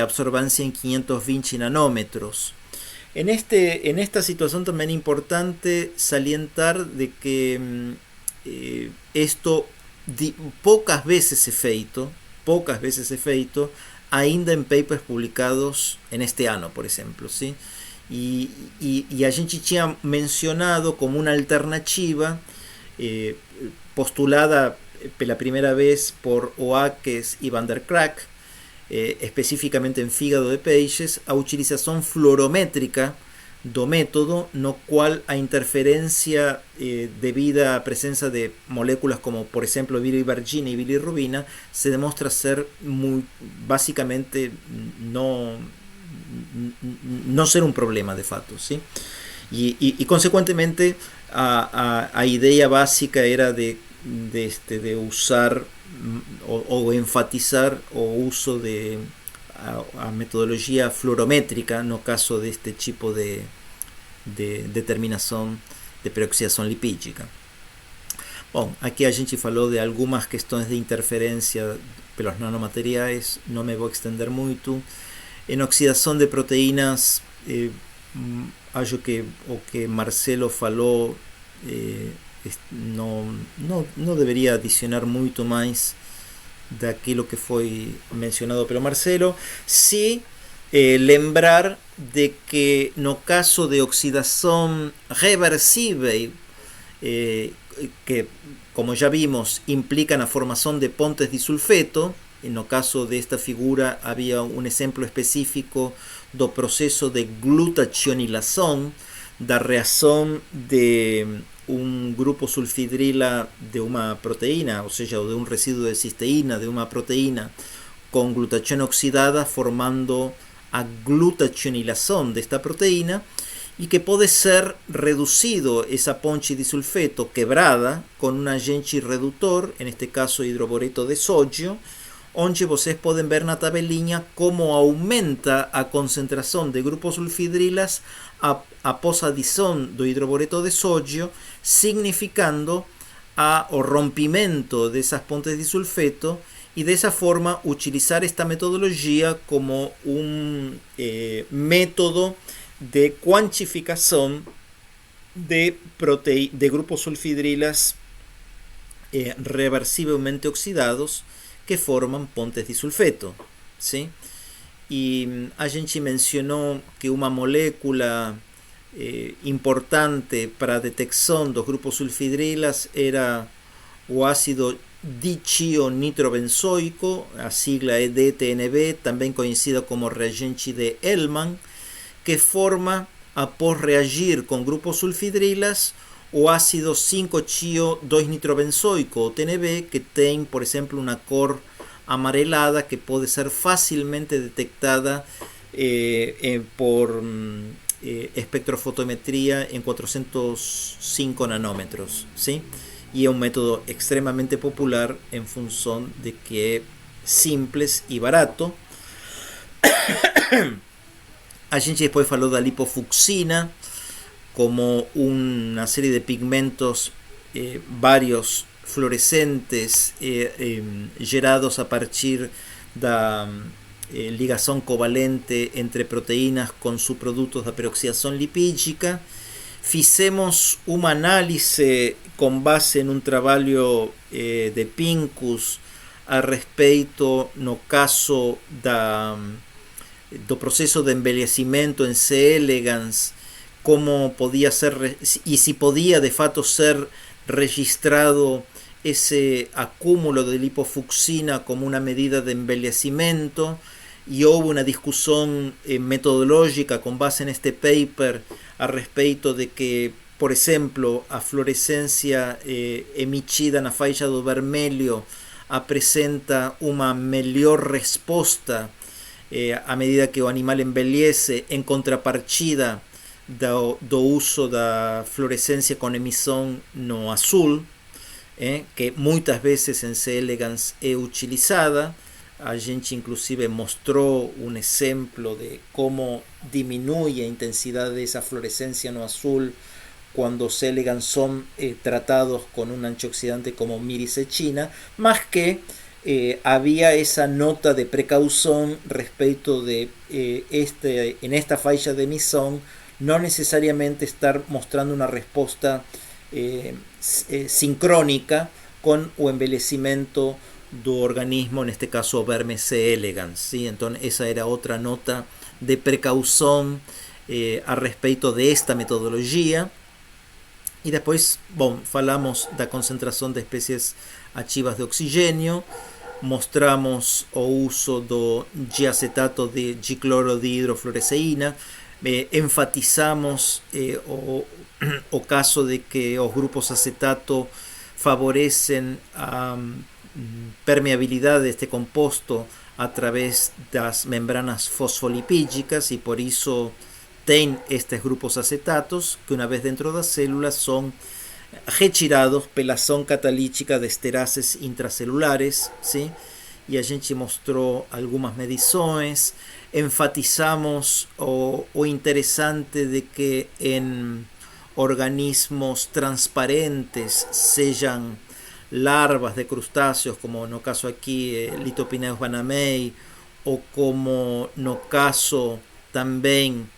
absorbancia en 520 nanómetros. En esta situación también es importante salientar de que esto pocas veces es feito, ainda em papers publicados este ano, por exemplo, ¿sí? E a gente tinha mencionado como uma alternativa postulada pela primeira vez por Oakes e Van der Kraak, especificamente em fígado de peixes, a utilização fluorométrica do método, no qual a interferência devido à presença de moléculas como, por exemplo, bilirubina e bilirrubina se demonstra ser basicamente não ser um problema de fato, ¿sí? E consequentemente a ideia básica era de usar ou enfatizar o uso de a metodologia fluorométrica no caso deste tipo de determinação de peroxidação lipídica. Bom, aqui a gente falou de algumas questões de interferência pelos nanomateriais, não me vou estender muito. Em oxidação de proteínas, acho que o que Marcelo falou não deveria adicionar muito mais daquilo que foi mencionado pelo Marcelo. Sí, lembrar de que no caso de oxidação reversível, que como já vimos implica na formação de pontes de sulfeto, no caso desta figura havia um exemplo específico do processo de glutationilação, da reação de un grupo sulfidrila de una proteína, o sea, de un residuo de cisteína de una proteína con glutatión oxidada, formando a glutationilación de esta proteína, y que puede ser reducido esa ponte disulfeto quebrada con un agente reductor, en este caso hidroboreto de sodio, onde vocês podem ver na tabelinha como aumenta a concentração de grupos sulfidrilas após a adição do hidroboreto de sódio, significando o rompimento dessas pontes de sulfeto, e dessa forma utilizar esta metodologia como um método de quantificação de grupos sulfidrilas reversivelmente oxidados que forman pontes de sulfeto, ¿sí? Y a gente mencionou que uma molécula importante para a detecção dos grupos sulfidrilas era o ácido ditionitrobenzoico, a sigla é DTNB, também conhecida como reagente de Hellman, que forma, após reagir com grupos sulfidrilas, o ácido 5-chio-2-nitrobenzoico, o TNB, que tem, por exemplo, uma cor amarelada que pode ser facilmente detectada por espectrofotometría en 405 nanómetros, ¿sí? Y es un método extremadamente popular en función de que es simples y barato. A gente después falou da lipofucsina como una serie de pigmentos varios fluorescentes gerados a partir da ligação covalente entre proteínas com subprodutos da peroxidação lipídica. Fizemos uma análise com base em um trabalho de Pincus a respeito, no caso do processo de envelhecimento em C. elegans, como podia ser e se podia de fato ser registrado ese acúmulo de lipofucsina como una medida de envejecimiento, y hubo una discusión metodológica con base en este paper a respecto de que, por ejemplo, a fluorescencia emitida na faixa do vermelho apresenta uma melhor resposta a medida que o animal envelhece, en contrapartida do uso da fluorescencia con emisión no azul, que muitas vezes em C. elegans é utilizada. A gente inclusive mostrou um exemplo de como diminui a intensidade dessa fluorescência no azul quando os C. elegans são tratados com um antioxidante como miricechina, mas que havia essa nota de precaução respeito de en esta faixa de emissão não necessariamente estar mostrando uma resposta sincrónica con o envejecimiento do organismo, en este caso Vermes C. elegans, ¿sí? Entonces esa era otra nota de precaución a respecto de esta metodología. Y después, falamos da concentración de especies activas de oxígeno, mostramos o uso do diacetato de dicloro de hidrofluoresceína, enfatizamos o caso de que os grupos acetato favorecen a permeabilidade deste composto a través das membranas fosfolipídicas, e por isso tem estes grupos acetatos que, uma vez dentro das células, são retirados pela ação catalítica de esterases intracelulares, ¿sí? E a gente mostrou algumas medições, enfatizamos o interesante de que em organismos transparentes, sejam larvas de crustáceos, como no caso aquí Lithopineus banamei, ou como no caso também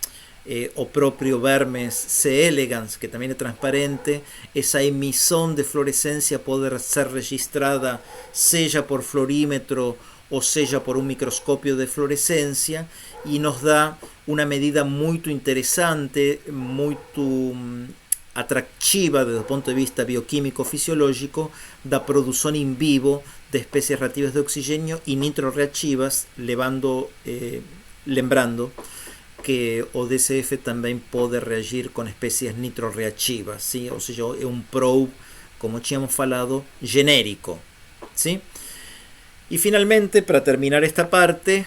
o próprio Vermes C. elegans, que também é transparente, essa emissão de fluorescência pode ser registrada seja por fluorímetro ou seja por um microscópio de fluorescência, e nos dá uma medida muito interessante, muito atractiva desde o ponto de vista bioquímico-fisiológico da produção in vivo de especies reactivas de oxigênio e nitroreativas, lembrando que o DCF também pode reagir com espécies nitroreativas, ¿sí? Ou seja, é um probe, como tínhamos falado, genérico, ¿sí? E finalmente, para terminar esta parte,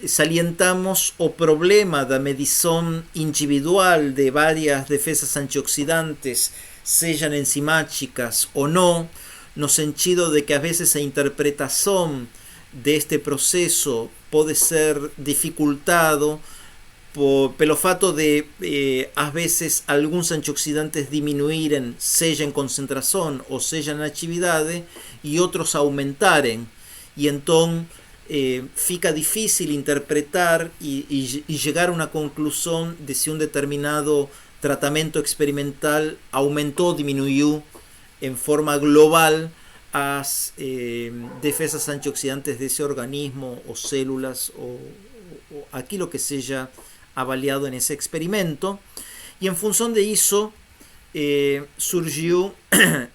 salientamos o problema da medição individual de várias defesas antioxidantes, sejam enzimáticas ou não, no sentido de que às vezes a interpretação deste processo pode ser dificultado pelo fato de às vezes alguns antioxidantes diminuírem, seja em concentração ou seja na atividade, e outros aumentarem, e então fica difícil interpretar e chegar a uma conclusão de se um determinado tratamento experimental aumentou ou diminuiu em forma global as defesas antioxidantes desse organismo ou células ou aquilo que seja avaliado nesse experimento. E em função de isso surgiu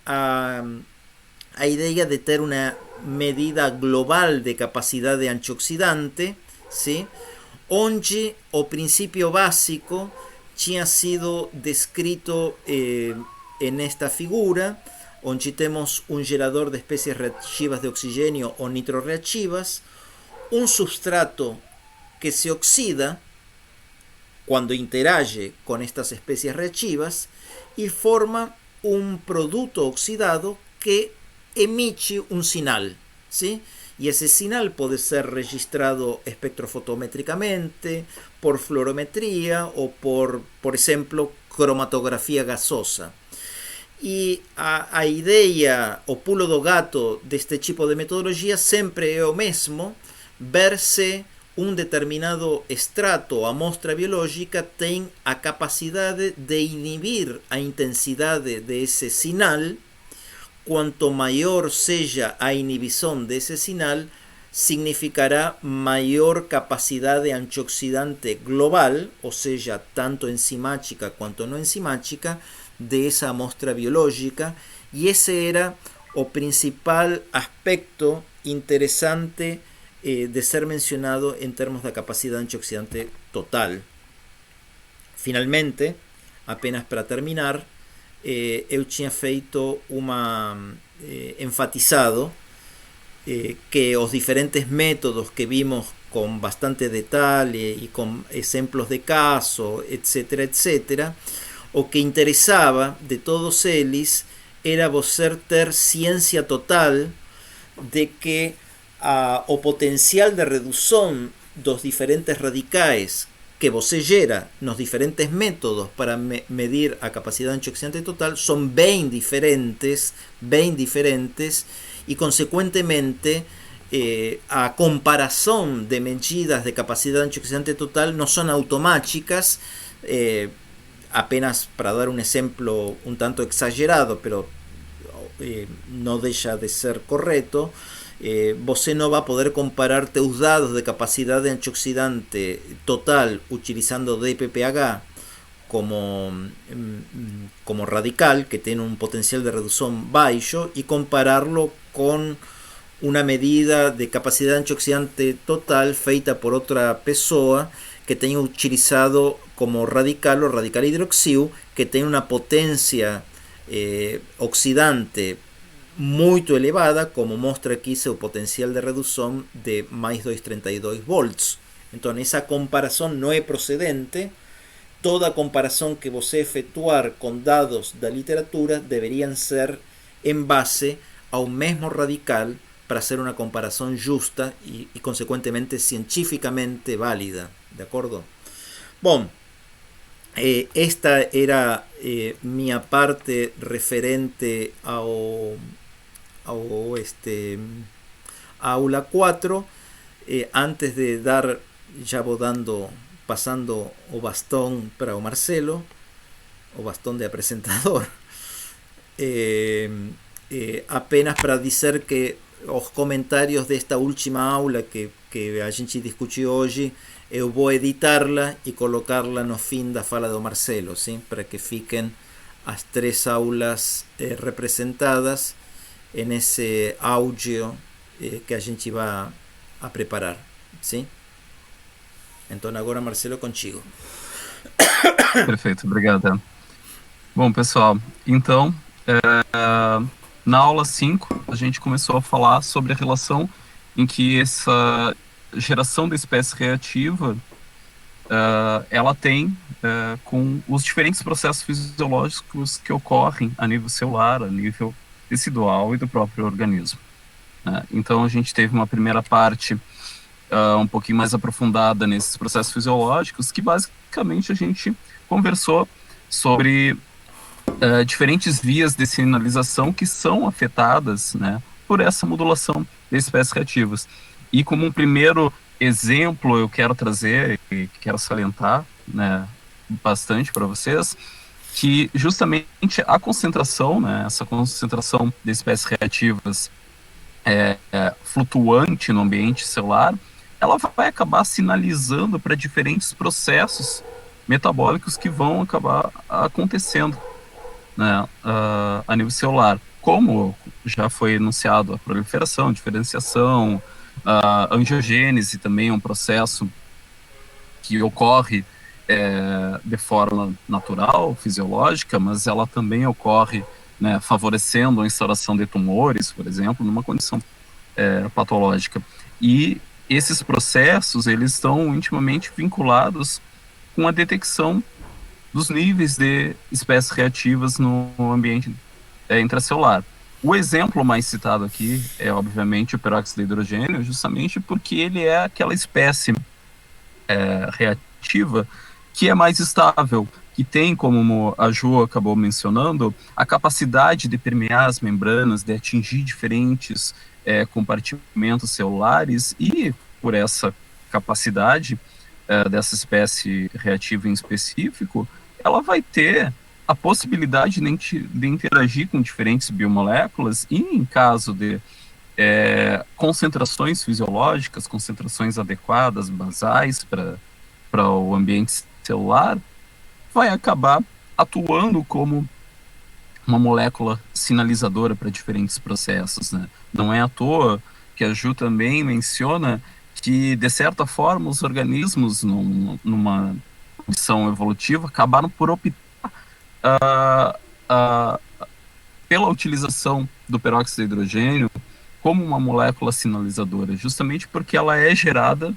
a ideia de ter uma medida global de capacidade antioxidante, ¿sí? Onde o princípio básico tinha sido descrito nesta figura, onde temos um gerador de espécies reativas de oxigênio ou nitroreativas, um substrato que se oxida quando interage com estas espécies reativas e forma um produto oxidado que emite um sinal, ¿sí? Y ese sinal puede ser registrado espectrofotométricamente, por fluorometría o por ejemplo, cromatografía gasosa. E a ideia, o pulo do gato deste tipo de metodologia sempre é o mesmo: ver se um determinado extrato ou amostra biológica tem a capacidade de inibir a intensidade desse sinal. Quanto maior seja a inibição desse sinal, significará maior capacidade antioxidante global, ou seja, tanto enzimática quanto não enzimática, dessa amostra biológica, e esse era o principal aspecto interessante de ser mencionado em termos da capacidade antioxidante total. Finalmente, apenas para terminar, eu tinha feito enfatizado que os diferentes métodos que vimos com bastante detalhe e com exemplos de caso, etc., etc., o que interessava de todos eles era você ter ciência total de que o potencial de redução dos diferentes radicais que você gera nos diferentes métodos para medir a capacidade antioxidante total são bem diferentes e, consequentemente, a comparação de medidas de capacidade antioxidante total não são automáticas. Apenas para dar um exemplo um tanto exagerado, pero não deixa de ser correto, você não vai poder comparar teus dados de capacidade antioxidante total utilizando DPPH como radical, que tem um potencial de redução baixo, e compará-lo com uma medida de capacidade antioxidante total feita por outra pessoa que tenha utilizado como radical o radical hidroxil, que tem uma potência oxidante muito elevada, como mostra aqui seu potencial de redução de mais 232 volts. Então, essa comparação não é procedente. Toda comparação que você efetuar com dados da literatura deveriam ser em base ao mesmo radical para ser uma comparação justa e consequentemente, cientificamente válida. De acordo? Bom, esta era minha parte referente ao aula 4. Antes de dar, já vou passando o bastão para o Marcelo, o bastão de apresentador. Apenas para dizer que os comentários desta última aula que a gente discutiu hoje, eu vou editá-la e colocá-la no fim da fala do Marcelo, sim? Para que fiquem as 3 aulas representadas nesse áudio que a gente vai a preparar, sim? Então agora, Marcelo, contigo. Perfeito, obrigado. Bom, pessoal, então, na aula 5, a gente começou a falar sobre a relação em que essa geração da espécie reativa ela tem com os diferentes processos fisiológicos que ocorrem a nível celular, a nível tecidual e do próprio organismo. Então, a gente teve uma primeira parte um pouquinho mais aprofundada nesses processos fisiológicos, que basicamente a gente conversou sobre diferentes vias de sinalização que são afetadas, né, por essa modulação de espécies reativas. E como um primeiro exemplo, eu quero trazer e quero salientar, né, bastante para vocês, que justamente a concentração, né, essa concentração de espécies reativas flutuante no ambiente celular, ela vai acabar sinalizando para diferentes processos metabólicos que vão acabar acontecendo, né, a nível celular, como já foi enunciado a proliferação, a angiogênese também é um processo que ocorre de forma natural, fisiológica, mas ela também ocorre, né, favorecendo a instauração de tumores, por exemplo, numa condição patológica. E esses processos, eles estão intimamente vinculados com a detecção dos níveis de espécies reativas no ambiente intracelular. O exemplo mais citado aqui é, obviamente, o peróxido de hidrogênio, justamente porque ele é aquela espécie reativa que é mais estável, que tem, como a Jo acabou mencionando, a capacidade de permear as membranas, de atingir diferentes compartimentos celulares, e por essa capacidade dessa espécie reativa em específico, ela vai ter a possibilidade de interagir com diferentes biomoléculas e, em caso de concentrações fisiológicas, concentrações adequadas, basais para o ambiente celular, vai acabar atuando como uma molécula sinalizadora para diferentes processos, né? Não é à toa que a Ju também menciona que, de certa forma, os organismos, numa condição evolutiva, acabaram por optar pela utilização do peróxido de hidrogênio como uma molécula sinalizadora, justamente porque ela é gerada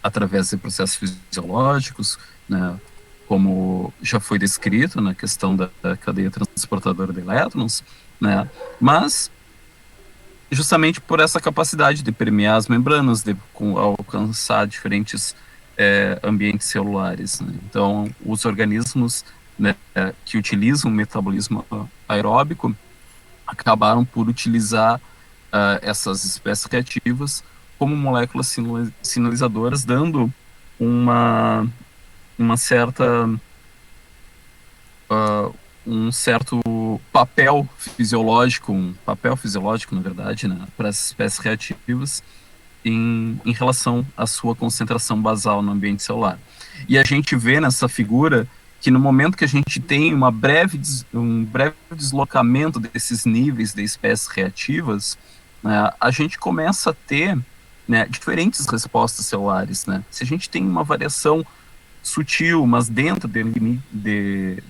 através de processos fisiológicos, né, como já foi descrito na questão da cadeia transportadora de elétrons, né, mas justamente por essa capacidade de permear as membranas, de alcançar diferentes ambientes celulares, né. Então, os organismos, né, que utilizam o metabolismo aeróbico acabaram por utilizar essas espécies reativas como moléculas sinalizadoras, dando uma certa um certo papel fisiológico, na verdade, né, para as espécies reativas em relação à sua concentração basal no ambiente celular. E a gente vê nessa figura que no momento que a gente tem um breve deslocamento desses níveis de espécies reativas, né, a gente começa a ter, né, diferentes respostas celulares, né? Se a gente tem uma variação sutil, mas dentro de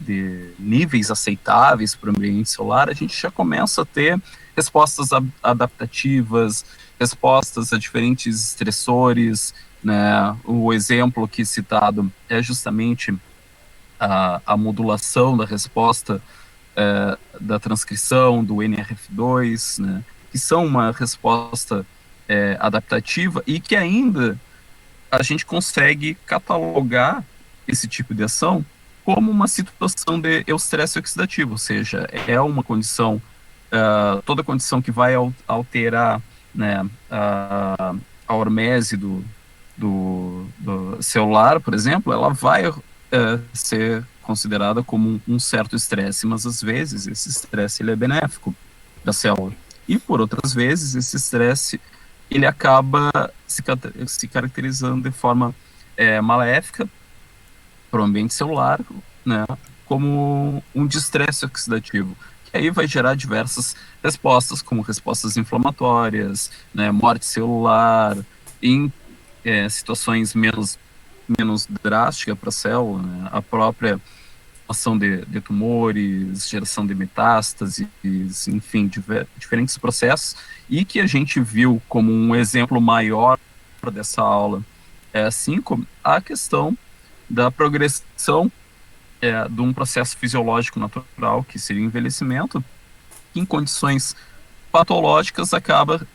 níveis aceitáveis para o ambiente celular, a gente já começa a ter respostas adaptativas, respostas a diferentes estressores, né? O exemplo aqui citado é justamente a modulação da resposta da transcrição do NRF2, né, que são uma resposta adaptativa e que ainda a gente consegue catalogar esse tipo de ação como uma situação de eustresse oxidativo, ou seja, é uma condição, toda condição que vai alterar, né, a hormese do celular, por exemplo, ela vai ser considerada como um certo estresse, mas às vezes esse estresse ele é benéfico para a célula. E por outras vezes esse estresse ele acaba se caracterizando de forma maléfica para o ambiente celular, né, como um distresse oxidativo, que aí vai gerar diversas respostas, como respostas inflamatórias, né, morte celular, em situações menos drástica para a célula, né? A própria ação de tumores, geração de metástases, enfim, diferentes processos, e que a gente viu como um exemplo maior dessa aula, assim como a questão da progressão de um processo fisiológico natural, que seria o envelhecimento, que em condições patológicas acaba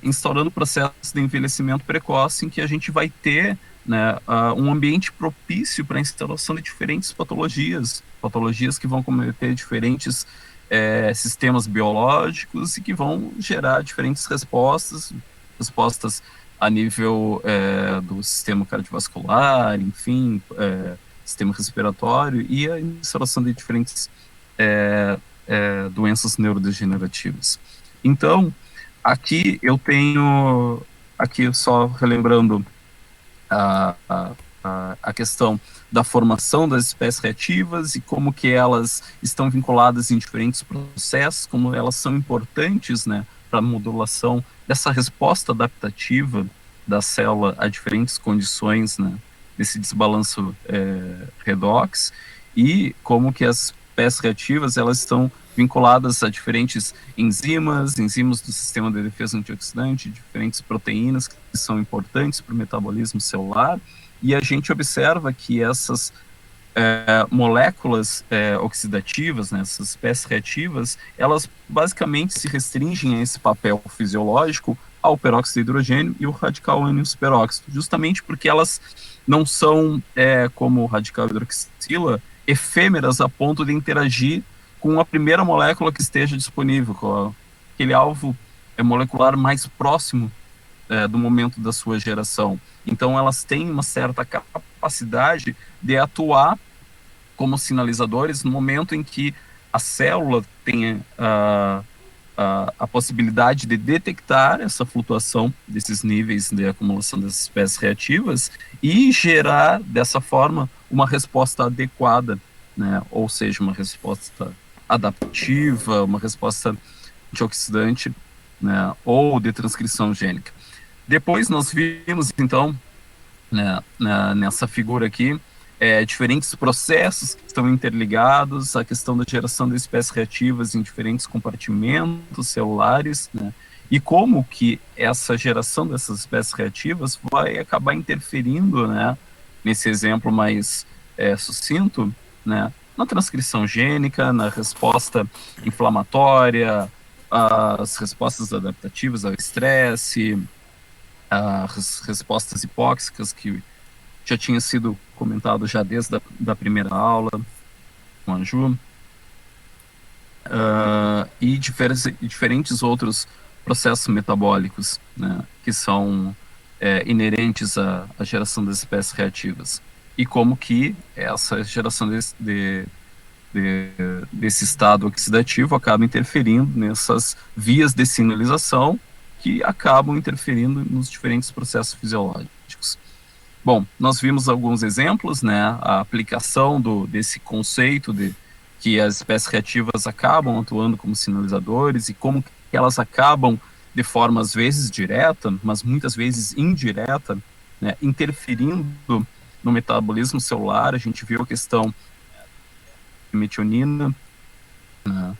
instaurando o processo de envelhecimento precoce, em que a gente vai ter, né, um ambiente propício para a instalação de diferentes patologias que vão cometer diferentes sistemas biológicos e que vão gerar diferentes respostas a nível do sistema cardiovascular, enfim, sistema respiratório, e a instalação de diferentes doenças neurodegenerativas. Então, aqui eu tenho, só relembrando a questão da formação das espécies reativas e como que elas estão vinculadas em diferentes processos, como elas são importantes, né, para a modulação dessa resposta adaptativa da célula a diferentes condições, né, desse desbalanço redox, e como que as espécies reativas elas estão vinculadas a diferentes enzimas do sistema de defesa antioxidante, diferentes proteínas que são importantes para o metabolismo celular, e a gente observa que essas moléculas oxidativas, né, essas espécies reativas, elas basicamente se restringem a esse papel fisiológico ao peróxido de hidrogênio e o radical ânion peróxido, justamente porque elas não são, como o radical hidroxila, efêmeras a ponto de interagir com a primeira molécula que esteja disponível, com aquele alvo molecular mais próximo do momento da sua geração. Então, elas têm uma certa capacidade de atuar como sinalizadores no momento em que a célula tenha a possibilidade de detectar essa flutuação desses níveis de acumulação das espécies reativas e gerar, dessa forma, uma resposta adequada, né? Ou seja, uma resposta adaptativa, uma resposta antioxidante, né? Ou de transcrição gênica. Depois nós vimos, então, né, nessa figura aqui, diferentes processos que estão interligados, a questão da geração de espécies reativas em diferentes compartimentos celulares, né, e como que essa geração dessas espécies reativas vai acabar interferindo, né, nesse exemplo mais sucinto, né, na transcrição gênica, na resposta inflamatória, as respostas adaptativas ao estresse, as respostas hipóxicas, que já tinha sido comentado já desde a primeira aula com a Ju, e diferentes outros processos metabólicos, né, que são inerentes à geração das espécies reativas. E como que essa geração desse estado oxidativo acaba interferindo nessas vias de sinalização que acabam interferindo nos diferentes processos fisiológicos. Bom, nós vimos alguns exemplos, né, a aplicação desse conceito de que as espécies reativas acabam atuando como sinalizadores e como que elas acabam de forma às vezes direta, mas muitas vezes indireta, né, interferindo no metabolismo celular. A gente viu a questão de metionina, né,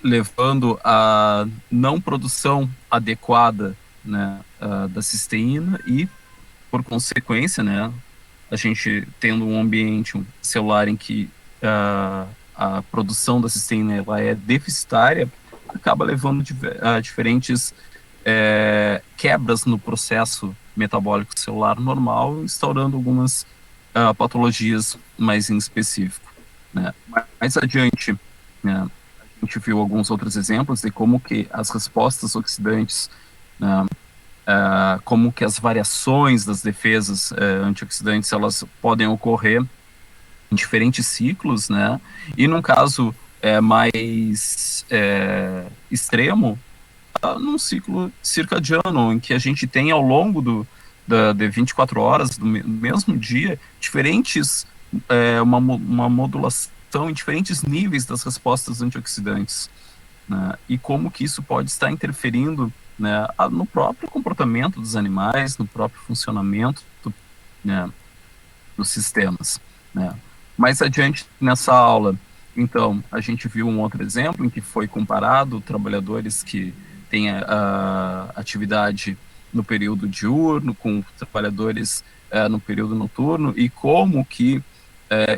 levando a não produção adequada, né, da cisteína e, por consequência, né, a gente tendo um ambiente celular em que a produção da cisteína ela é deficitária, acaba levando a diferentes quebras no processo metabólico celular normal, instaurando algumas patologias mais em específico, né. Mais adiante, né, a gente viu alguns outros exemplos de como que as respostas oxidantes, né, como que as variações das defesas antioxidantes elas podem ocorrer em diferentes ciclos, né? E num caso mais extremo, num ciclo circadiano, em que a gente tem ao longo de 24 horas do mesmo dia diferentes uma modulação em diferentes níveis das respostas antioxidantes, né? E como que isso pode estar interferindo, né, no próprio comportamento dos animais, no próprio funcionamento, né, dos sistemas, né. Mais adiante nessa aula, então, a gente viu um outro exemplo em que foi comparado trabalhadores que têm a atividade no período diurno com trabalhadores no período noturno, e como que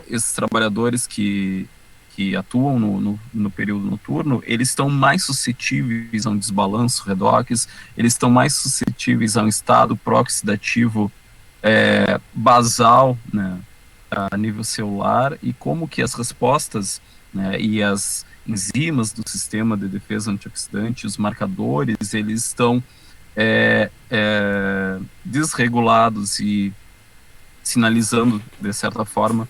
esses trabalhadores que atuam no período noturno, eles estão mais suscetíveis a um desbalanço redox, eles estão mais suscetíveis a um estado pró-oxidativo basal, né, a nível celular, e como que as respostas, né, e as enzimas do sistema de defesa antioxidante, os marcadores, eles estão desregulados e sinalizando, de certa forma,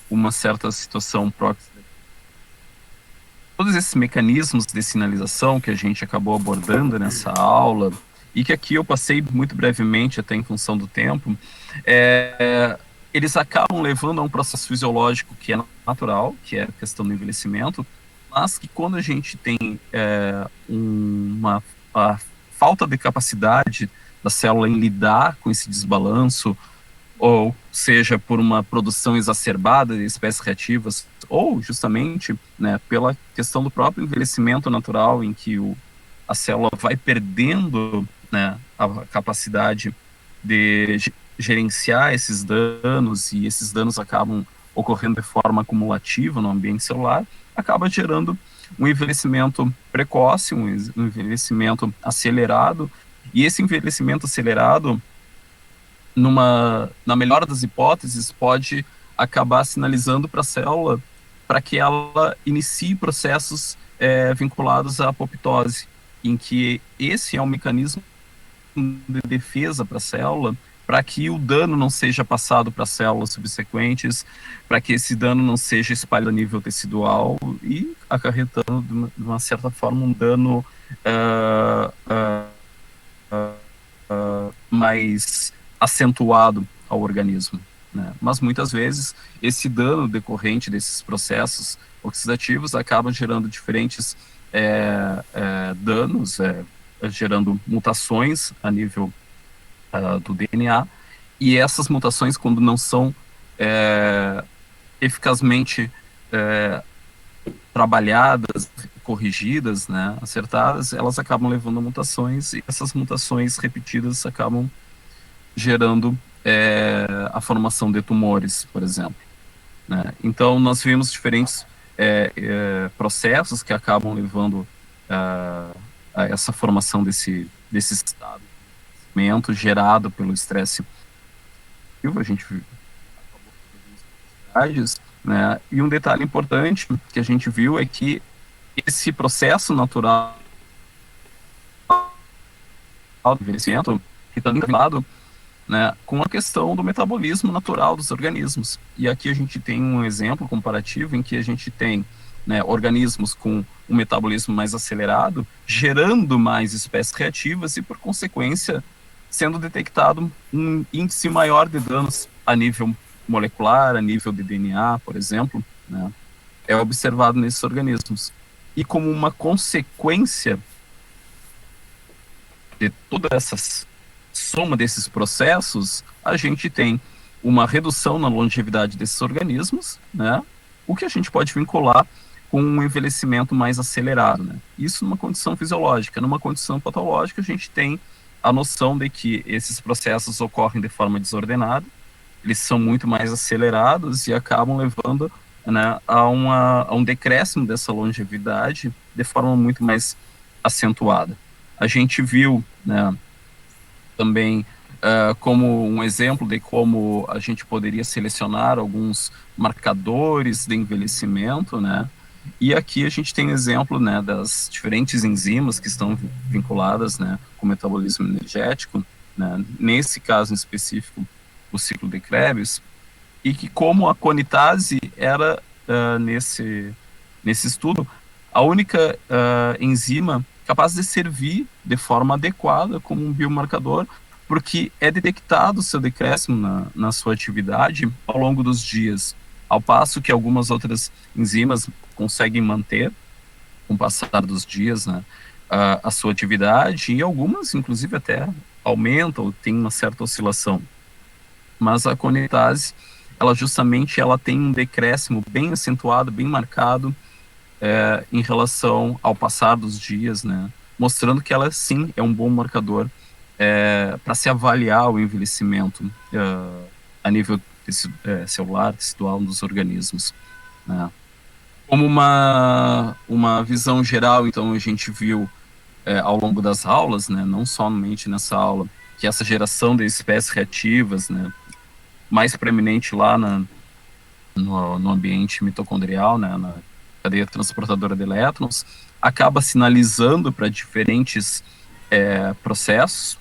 uma certa situação pró-oxidativa. Todos esses mecanismos de sinalização que a gente acabou abordando nessa aula, e que aqui eu passei muito brevemente, até em função do tempo, eles acabam levando a um processo fisiológico que é natural, que é a questão do envelhecimento, mas que quando a gente tem a falta de capacidade da célula em lidar com esse desbalanço, ou seja por uma produção exacerbada de espécies reativas, ou justamente, né, pela questão do próprio envelhecimento natural, em que a célula vai perdendo, né, a capacidade de gerenciar esses danos, e esses danos acabam ocorrendo de forma acumulativa no ambiente celular, acaba gerando um envelhecimento precoce, um envelhecimento acelerado, e esse envelhecimento acelerado, na melhor das hipóteses, pode acabar sinalizando para a célula para que ela inicie processos vinculados à apoptose, em que esse é um mecanismo de defesa para a célula, para que o dano não seja passado para células subsequentes, para que esse dano não seja espalhado a nível tecidual e acarretando, de uma certa forma, um dano mais acentuado ao organismo, né? Mas muitas vezes esse dano decorrente desses processos oxidativos acaba gerando diferentes danos, gerando mutações a nível do DNA, e essas mutações, quando não são eficazmente trabalhadas, corrigidas, né, acertadas, elas acabam levando a mutações, e essas mutações repetidas acabam gerando a formação de tumores, por exemplo, né? Então, nós vimos diferentes processos que acabam levando a essa formação desse estado de envelhecimento gerado pelo estresse. A gente viu, né? E um detalhe importante que a gente viu é que esse processo natural do envelhecimento que está vinculado, né, com a questão do metabolismo natural dos organismos. E aqui a gente tem um exemplo comparativo em que a gente tem, né, organismos com um metabolismo mais acelerado, gerando mais espécies reativas e, por consequência, sendo detectado um índice maior de danos a nível molecular, a nível de DNA, por exemplo, né, é observado nesses organismos. E como uma consequência de toda essa soma desses processos, a gente tem uma redução na longevidade desses organismos, né, o que a gente pode vincular com um envelhecimento mais acelerado, né? Isso numa condição fisiológica. Numa condição patológica, a gente tem a noção de que esses processos ocorrem de forma desordenada, eles são muito mais acelerados e acabam levando, né, a um decréscimo dessa longevidade de forma muito mais acentuada. A gente viu, né, também como um exemplo de como a gente poderia selecionar alguns marcadores de envelhecimento, né? E aqui a gente tem exemplo, né, das diferentes enzimas que estão vinculadas, né, com o metabolismo energético, né? Nesse caso em específico, o ciclo de Krebs, e que como a conitase era, nesse estudo, a única enzima capaz de servir de forma adequada como um biomarcador, porque é detectado o seu decréscimo na sua atividade ao longo dos dias, ao passo que algumas outras enzimas conseguem manter, com o passar dos dias, né, a sua atividade, e algumas, inclusive, até aumentam ou tem uma certa oscilação. Mas a conitase, ela justamente tem um decréscimo bem acentuado, bem marcado, em relação ao passar dos dias, né, mostrando que ela, sim, é um bom marcador para se avaliar o envelhecimento a nível celular, tecidual dos organismos, né. Como uma visão geral, então, a gente viu ao longo das aulas, né, não somente nessa aula, que essa geração de espécies reativas, né, mais preeminente lá no ambiente mitocondrial, né, na cadeia transportadora de elétrons, acaba sinalizando para diferentes processos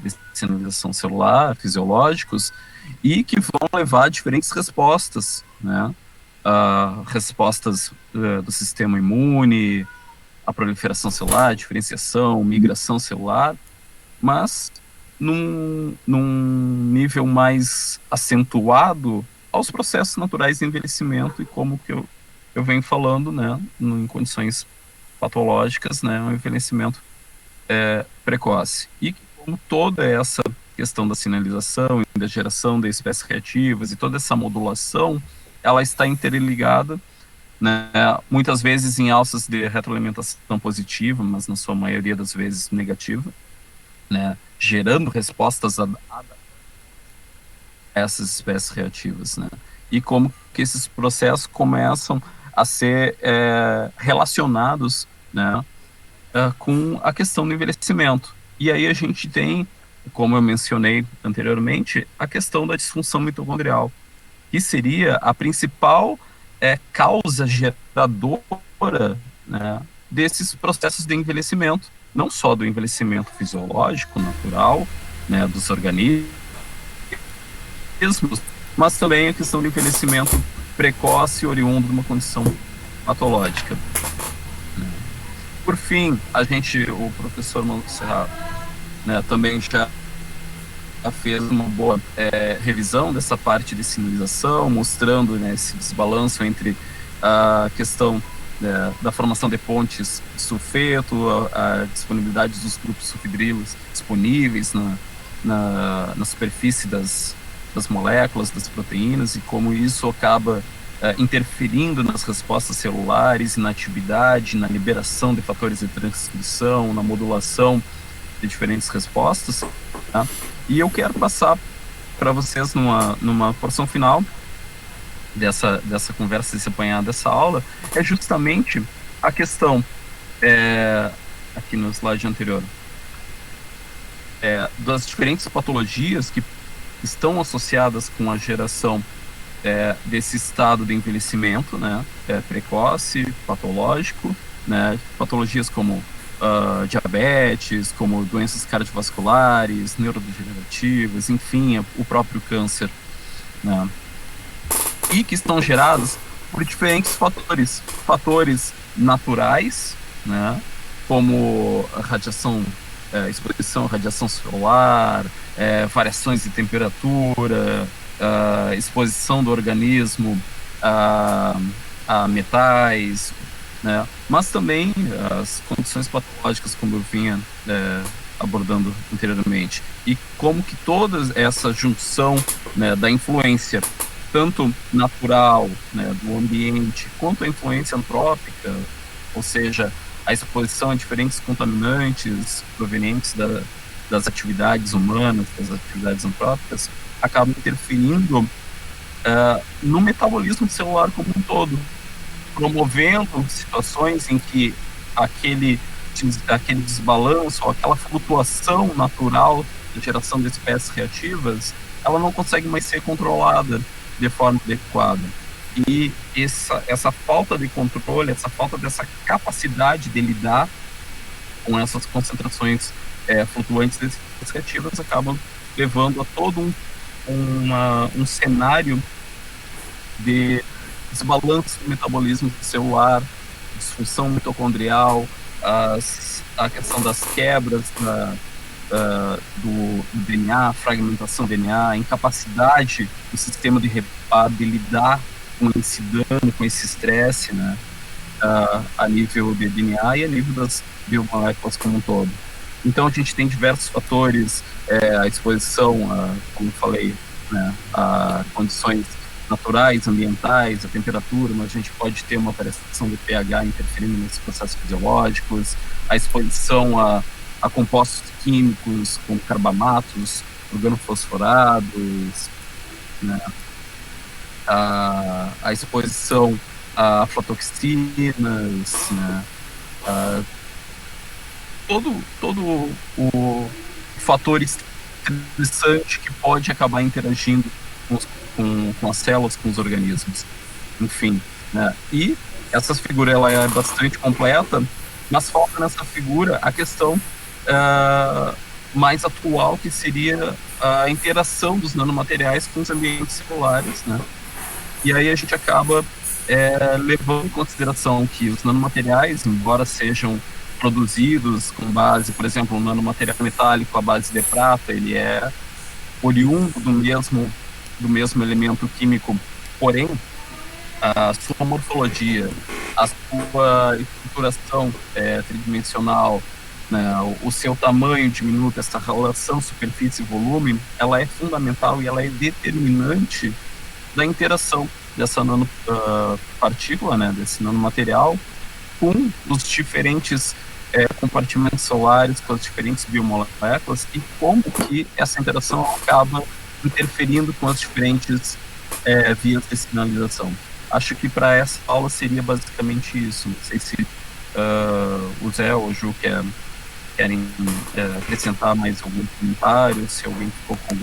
de sinalização celular, fisiológicos, e que vão levar a diferentes respostas, né, respostas do sistema imune, a proliferação celular, diferenciação, migração celular, mas num nível mais acentuado aos processos naturais de envelhecimento, e como que eu venho falando, né, em condições patológicas, né, um envelhecimento precoce. E como toda essa questão da sinalização e da geração de espécies reativas e toda essa modulação, ela está interligada, né, muitas vezes em alças de retroalimentação positiva, mas na sua maioria das vezes negativa, né, gerando respostas a essas espécies reativas, né, e como que esses processos começam a ser relacionados, né, com a questão do envelhecimento. E aí a gente tem, como eu mencionei anteriormente, a questão da disfunção mitocondrial, que seria a principal causa geradora, né, desses processos de envelhecimento, não só do envelhecimento fisiológico, natural, né, dos organismos, mas também a questão do envelhecimento precoce oriundo de uma condição patológica. Por fim, o professor Monserrat, né, também já fez uma boa revisão dessa parte de sinalização, mostrando, né, esse desbalanço entre a questão da formação de pontes de sulfeto, a disponibilidade dos grupos sulfidrilos disponíveis na superfície das moléculas, das proteínas, e como isso acaba interferindo nas respostas celulares, na atividade, na liberação de fatores de transcrição, na modulação de diferentes respostas, tá? E eu quero passar para vocês numa porção final dessa conversa, desse apanhado dessa aula, é justamente a questão, aqui no slide anterior, das diferentes patologias que estão associadas com a geração desse estado de envelhecimento, né, precoce, patológico, né, patologias como diabetes, como doenças cardiovasculares, neurodegenerativas, enfim, o próprio câncer, né, e que estão gerados por diferentes fatores naturais, né, como a radiação, exposição à radiação solar, variações de temperatura, exposição do organismo a metais, né? Mas também as condições patológicas, como eu vinha abordando anteriormente, e como que toda essa junção, né, da influência tanto natural, né, do ambiente, quanto a influência antrópica, ou seja, a exposição a diferentes contaminantes provenientes das atividades humanas, das atividades antrópicas, acaba interferindo no metabolismo celular como um todo, promovendo situações em que aquele desbalanço, ou aquela flutuação natural da geração de espécies reativas, ela não consegue mais ser controlada de forma adequada. E essa falta de controle, essa falta dessa capacidade de lidar com essas concentrações flutuantes de espécies reativas acabam levando a todo um cenário de desbalanço do metabolismo celular, disfunção mitocondrial, a questão das quebras do DNA, fragmentação do DNA, incapacidade do sistema de reparo de lidar com esse dano, com esse estresse, né, a nível de DNA e a nível das biomoléculas como um todo. Então a gente tem diversos fatores, a exposição, como eu falei, né, a condições naturais, ambientais, a temperatura, mas a gente pode ter uma variação de pH interferindo nesses processos fisiológicos, a exposição a compostos químicos como carbamatos, organofosforados, né, a exposição a aflatoxinas, né, todo o fator estressante que pode acabar interagindo com as células, com os organismos, enfim, né? E essa figura ela é bastante completa, mas falta nessa figura a questão mais atual, que seria a interação dos nanomateriais com os ambientes celulares, né? E aí a gente acaba levando em consideração que os nanomateriais, embora sejam produzidos com base, por exemplo, um nanomaterial metálico à base de prata, ele é oriundo do mesmo elemento químico, porém a sua morfologia, a sua estruturação tridimensional, né, o seu tamanho diminuto, essa relação superfície e volume, ela é fundamental e ela é determinante da interação dessa nanopartícula, né, desse nanomaterial, com os diferentes compartimentos solares, com as diferentes biomoléculas, e como que essa interação acaba interferindo com as diferentes vias de sinalização. Acho que para essa aula seria basicamente isso. Não sei se o Zé ou o Ju querem acrescentar mais algum comentário, se alguém ficou com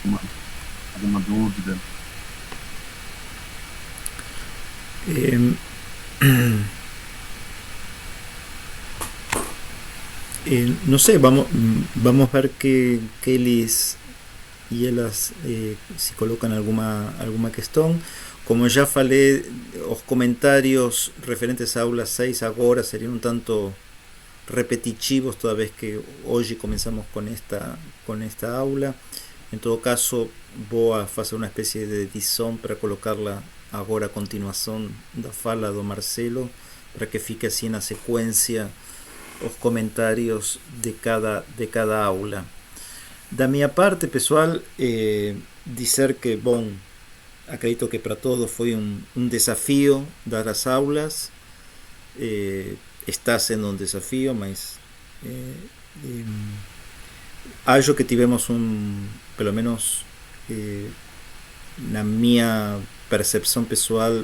alguma dúvida. No sé, vamos a ver que eles e elas se colocan alguma questão. Como já falei, os comentários referentes à aula 6 agora seriam um tanto repetitivos, toda vez que hoje começamos com esta aula. Em todo caso, vou a fazer uma espécie de edição para colocá-la agora a continuação da fala do Marcelo, para que fique assim na sequência os comentários de cada aula. Da minha parte, pessoal, dizer que, bom, acredito que para todos foi um desafio dar as aulas. Está sendo um desafio, mas acho que tivemos pelo menos na minha percepção pessoal,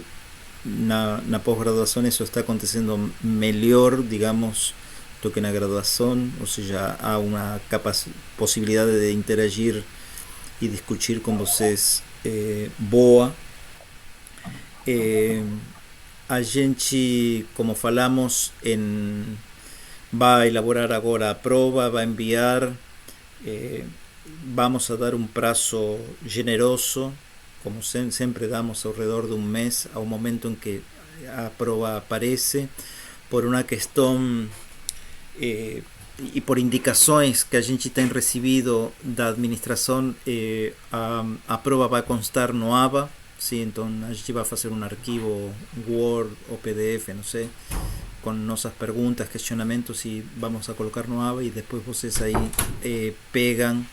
na pós-graduação isso está acontecendo melhor, digamos, do que na graduação, ou seja, há uma possibilidade de interagir e discutir com vocês boa. A gente, como falamos, vai elaborar agora a prova, vai enviar, vamos a dar um prazo generoso, como sempre damos ao redor de um mês, ao momento em que a prova aparece, por uma questão e por indicações que a gente tem recebido da administração, a prova vai constar no ABA. Sim, então a gente vai fazer um arquivo Word ou PDF, não sei, com nossas perguntas, questionamentos, e vamos a colocar no ABA, e depois vocês aí pegam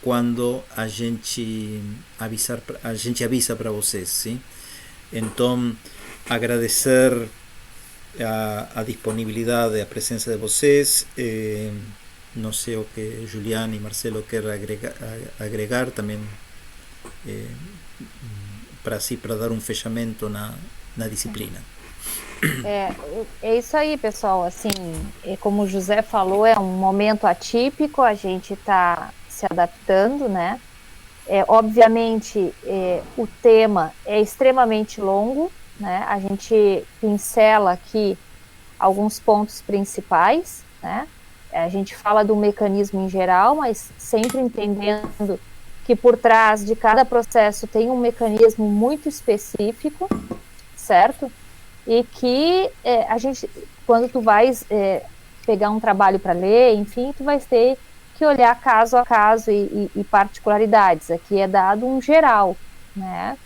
quando a gente avisa para vocês, sim? Então, agradecer a disponibilidade, a presença de vocês. Não sei o que Juliana e Marcelo querem agregar também, para dar um fechamento na disciplina. É isso aí, pessoal. Assim, como o José falou, é um momento atípico, a gente está se adaptando, né? Obviamente, o tema é extremamente longo, né? A gente pincela aqui alguns pontos principais, né? A gente fala do mecanismo em geral, mas sempre entendendo que por trás de cada processo tem um mecanismo muito específico, certo? E que a gente, quando tu vais pegar um trabalho para ler, enfim, tu vais ter que olhar caso a caso e particularidades. Aqui é dado um geral, né?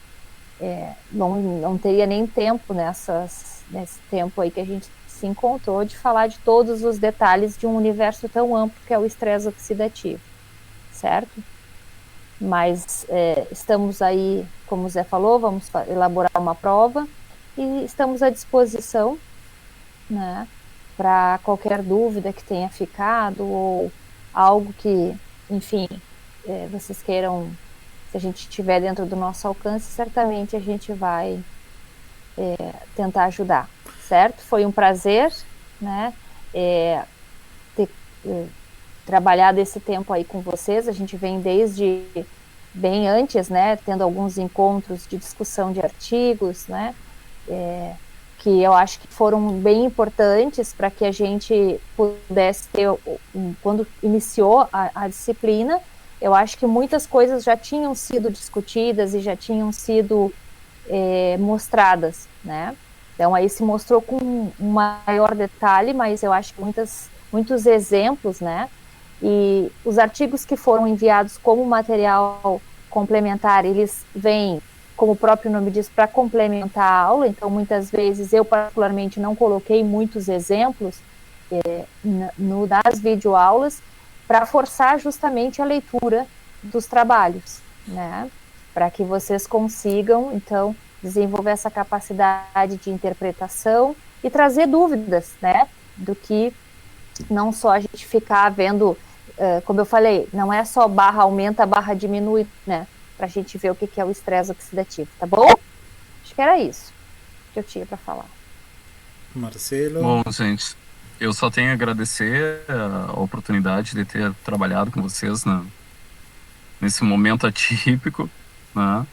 Não teria nem tempo nesse tempo aí que a gente se encontrou de falar de todos os detalhes de um universo tão amplo que é o estresse oxidativo, certo? Mas estamos aí, como o Zé falou, vamos elaborar uma prova e estamos à disposição, né, para qualquer dúvida que tenha ficado ou algo que, enfim, vocês queiram, se a gente estiver dentro do nosso alcance, certamente a gente vai tentar ajudar, certo? Foi um prazer, né, ter trabalhado esse tempo aí com vocês. A gente vem desde bem antes, né, tendo alguns encontros de discussão de artigos, né, que eu acho que foram bem importantes para que a gente pudesse ter, quando iniciou a disciplina, eu acho que muitas coisas já tinham sido discutidas e já tinham sido mostradas, né? Então aí se mostrou com um maior detalhe, mas eu acho que muitos exemplos, né? E os artigos que foram enviados como material complementar, eles vêm, como o próprio nome diz, para complementar a aula. Então muitas vezes eu particularmente não coloquei muitos exemplos, nas videoaulas para forçar justamente a leitura dos trabalhos, né? Para que vocês consigam, então, desenvolver essa capacidade de interpretação e trazer dúvidas, né? Do que não só a gente ficar vendo, como eu falei, não é só barra aumenta, barra diminui, né? Para a gente ver o que é o estresse oxidativo, tá bom? Acho que era isso que eu tinha para falar. Marcelo. Bom, gente, eu só tenho a agradecer a oportunidade de ter trabalhado com vocês nesse momento atípico, né?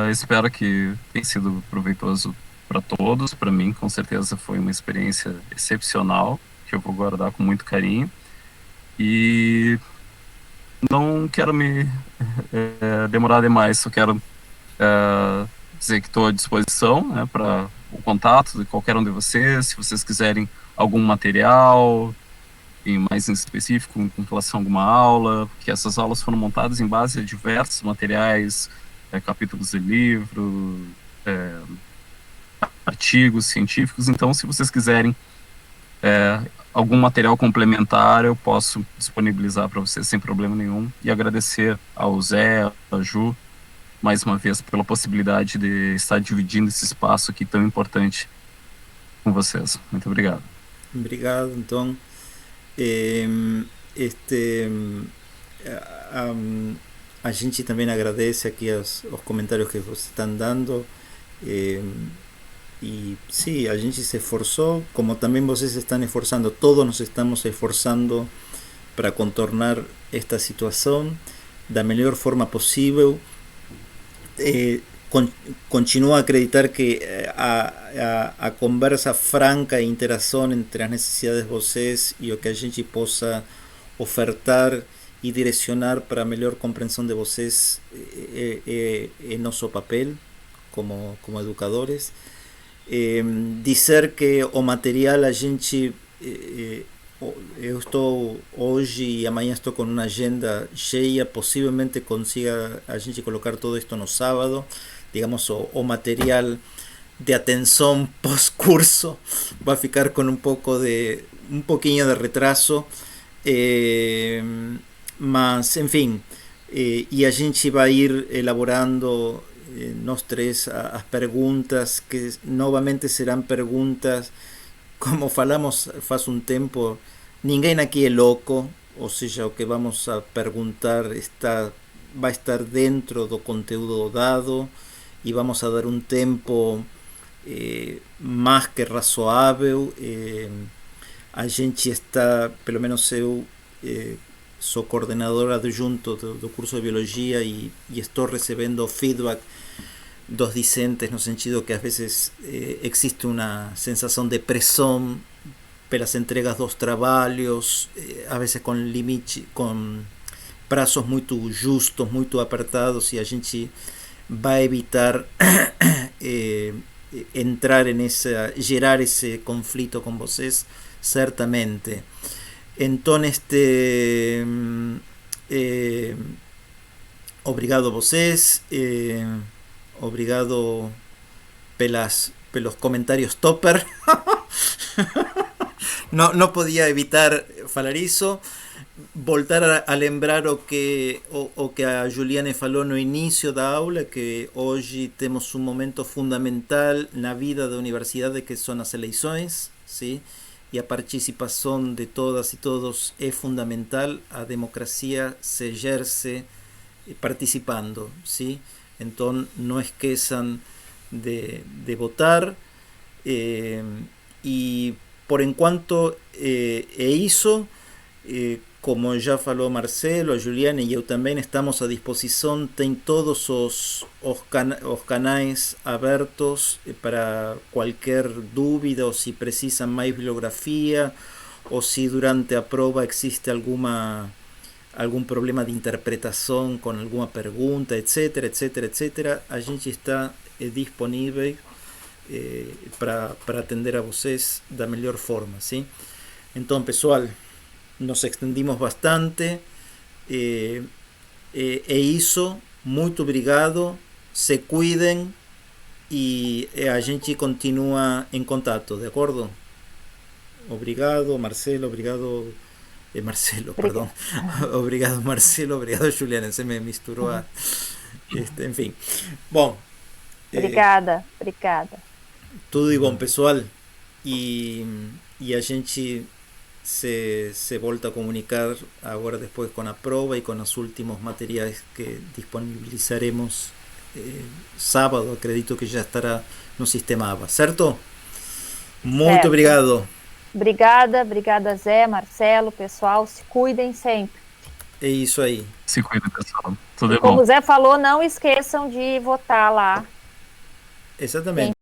Espero que tenha sido proveitoso para todos. Para mim, com certeza, foi uma experiência excepcional que eu vou guardar com muito carinho. E não quero me demorar demais, só quero dizer que estou à disposição, né, para o contato de qualquer um de vocês, se vocês quiserem algum material mais em específico com relação a alguma aula, porque essas aulas foram montadas em base a diversos materiais, capítulos de livro, artigos científicos. Então, se vocês quiserem algum material complementar, eu posso disponibilizar para vocês sem problema nenhum. E agradecer ao Zé, a Ju, mais uma vez, pela possibilidade de estar dividindo esse espaço aqui tão importante com vocês. Muito obrigado. Obrigado, então. A gente também agradece aqui os comentários que vocês estão dando. E sí, a gente se esforçou, como também vocês estão esforçando, todos nos estamos esforçando para contornar esta situação da melhor forma possível. Continuo a acreditar que a conversa franca e interação entre as necessidades de vocês e o que a gente possa ofertar e direcionar para a melhor compreensão de vocês é nosso papel como educadores. Dizer que o material a gente eu estou hoje e amanhã estou com uma agenda cheia, possivelmente consiga a gente colocar todo isto no sábado, digamos o material de atenção pós-curso vai ficar com um pouquinho de retraso, mas enfim, e a gente vai ir elaborando nós três as perguntas, que novamente serão perguntas, como falamos faz um tempo, ninguém aqui é louco, ou seja, o que vamos a perguntar vai estar dentro do conteúdo dado e vamos a dar um tempo mais que razoável. A gente está, pelo menos eu sou coordenador adjunto do curso de biologia e estou recebendo feedback dos discentes, no sentido que às vezes existe uma sensação de pressão pelas entregas dos trabalhos, às vezes com limite, com prazos muito justos, muito apertados, e a gente vai evitar entrar gerar esse conflito com vocês, certamente. Então, obrigado a vocês, obrigado pelos comentários topper. não podía evitar falar isso. Voltar a lembrar o que a Juliane falou no início da aula, que hoje temos um momento fundamental na vida da universidade, que são as eleições, sim? E a participação de todas e todos é fundamental. A democracia se exerce participando, sim? Então não esqueçam de votar, e por enquanto é isso. Como já falou Marcelo, a Juliane e eu também estamos à disposição, tem todos os canais abertos para qualquer dúvida, ou se precisam mais bibliografia, ou se durante a prova existe algum problema de interpretação com alguma pergunta, etc, etc, etc. A gente está disponível para atender a vocês da melhor forma, sim? Então, pessoal, nos extendimos bastante, é isso. Muito obrigado, se cuidem e a gente continua em contato, de acordo? obrigado, Marcelo, obrigado, Marcelo, perdão. Obrigado, Marcelo, obrigado, Juliana. Você me misturou a... enfim. Bom. Obrigada. Tudo de bom, pessoal. E a gente se volta a comunicar agora depois com a prova e com os últimos materiais que disponibilizaremos sábado. Acredito que já estará no sistema ABA, certo? Muito obrigado. Obrigada, Zé, Marcelo, pessoal, se cuidem sempre. É isso aí. Se cuida, pessoal. Tudo E é bom. como o Zé falou, não esqueçam de votar lá. Exatamente.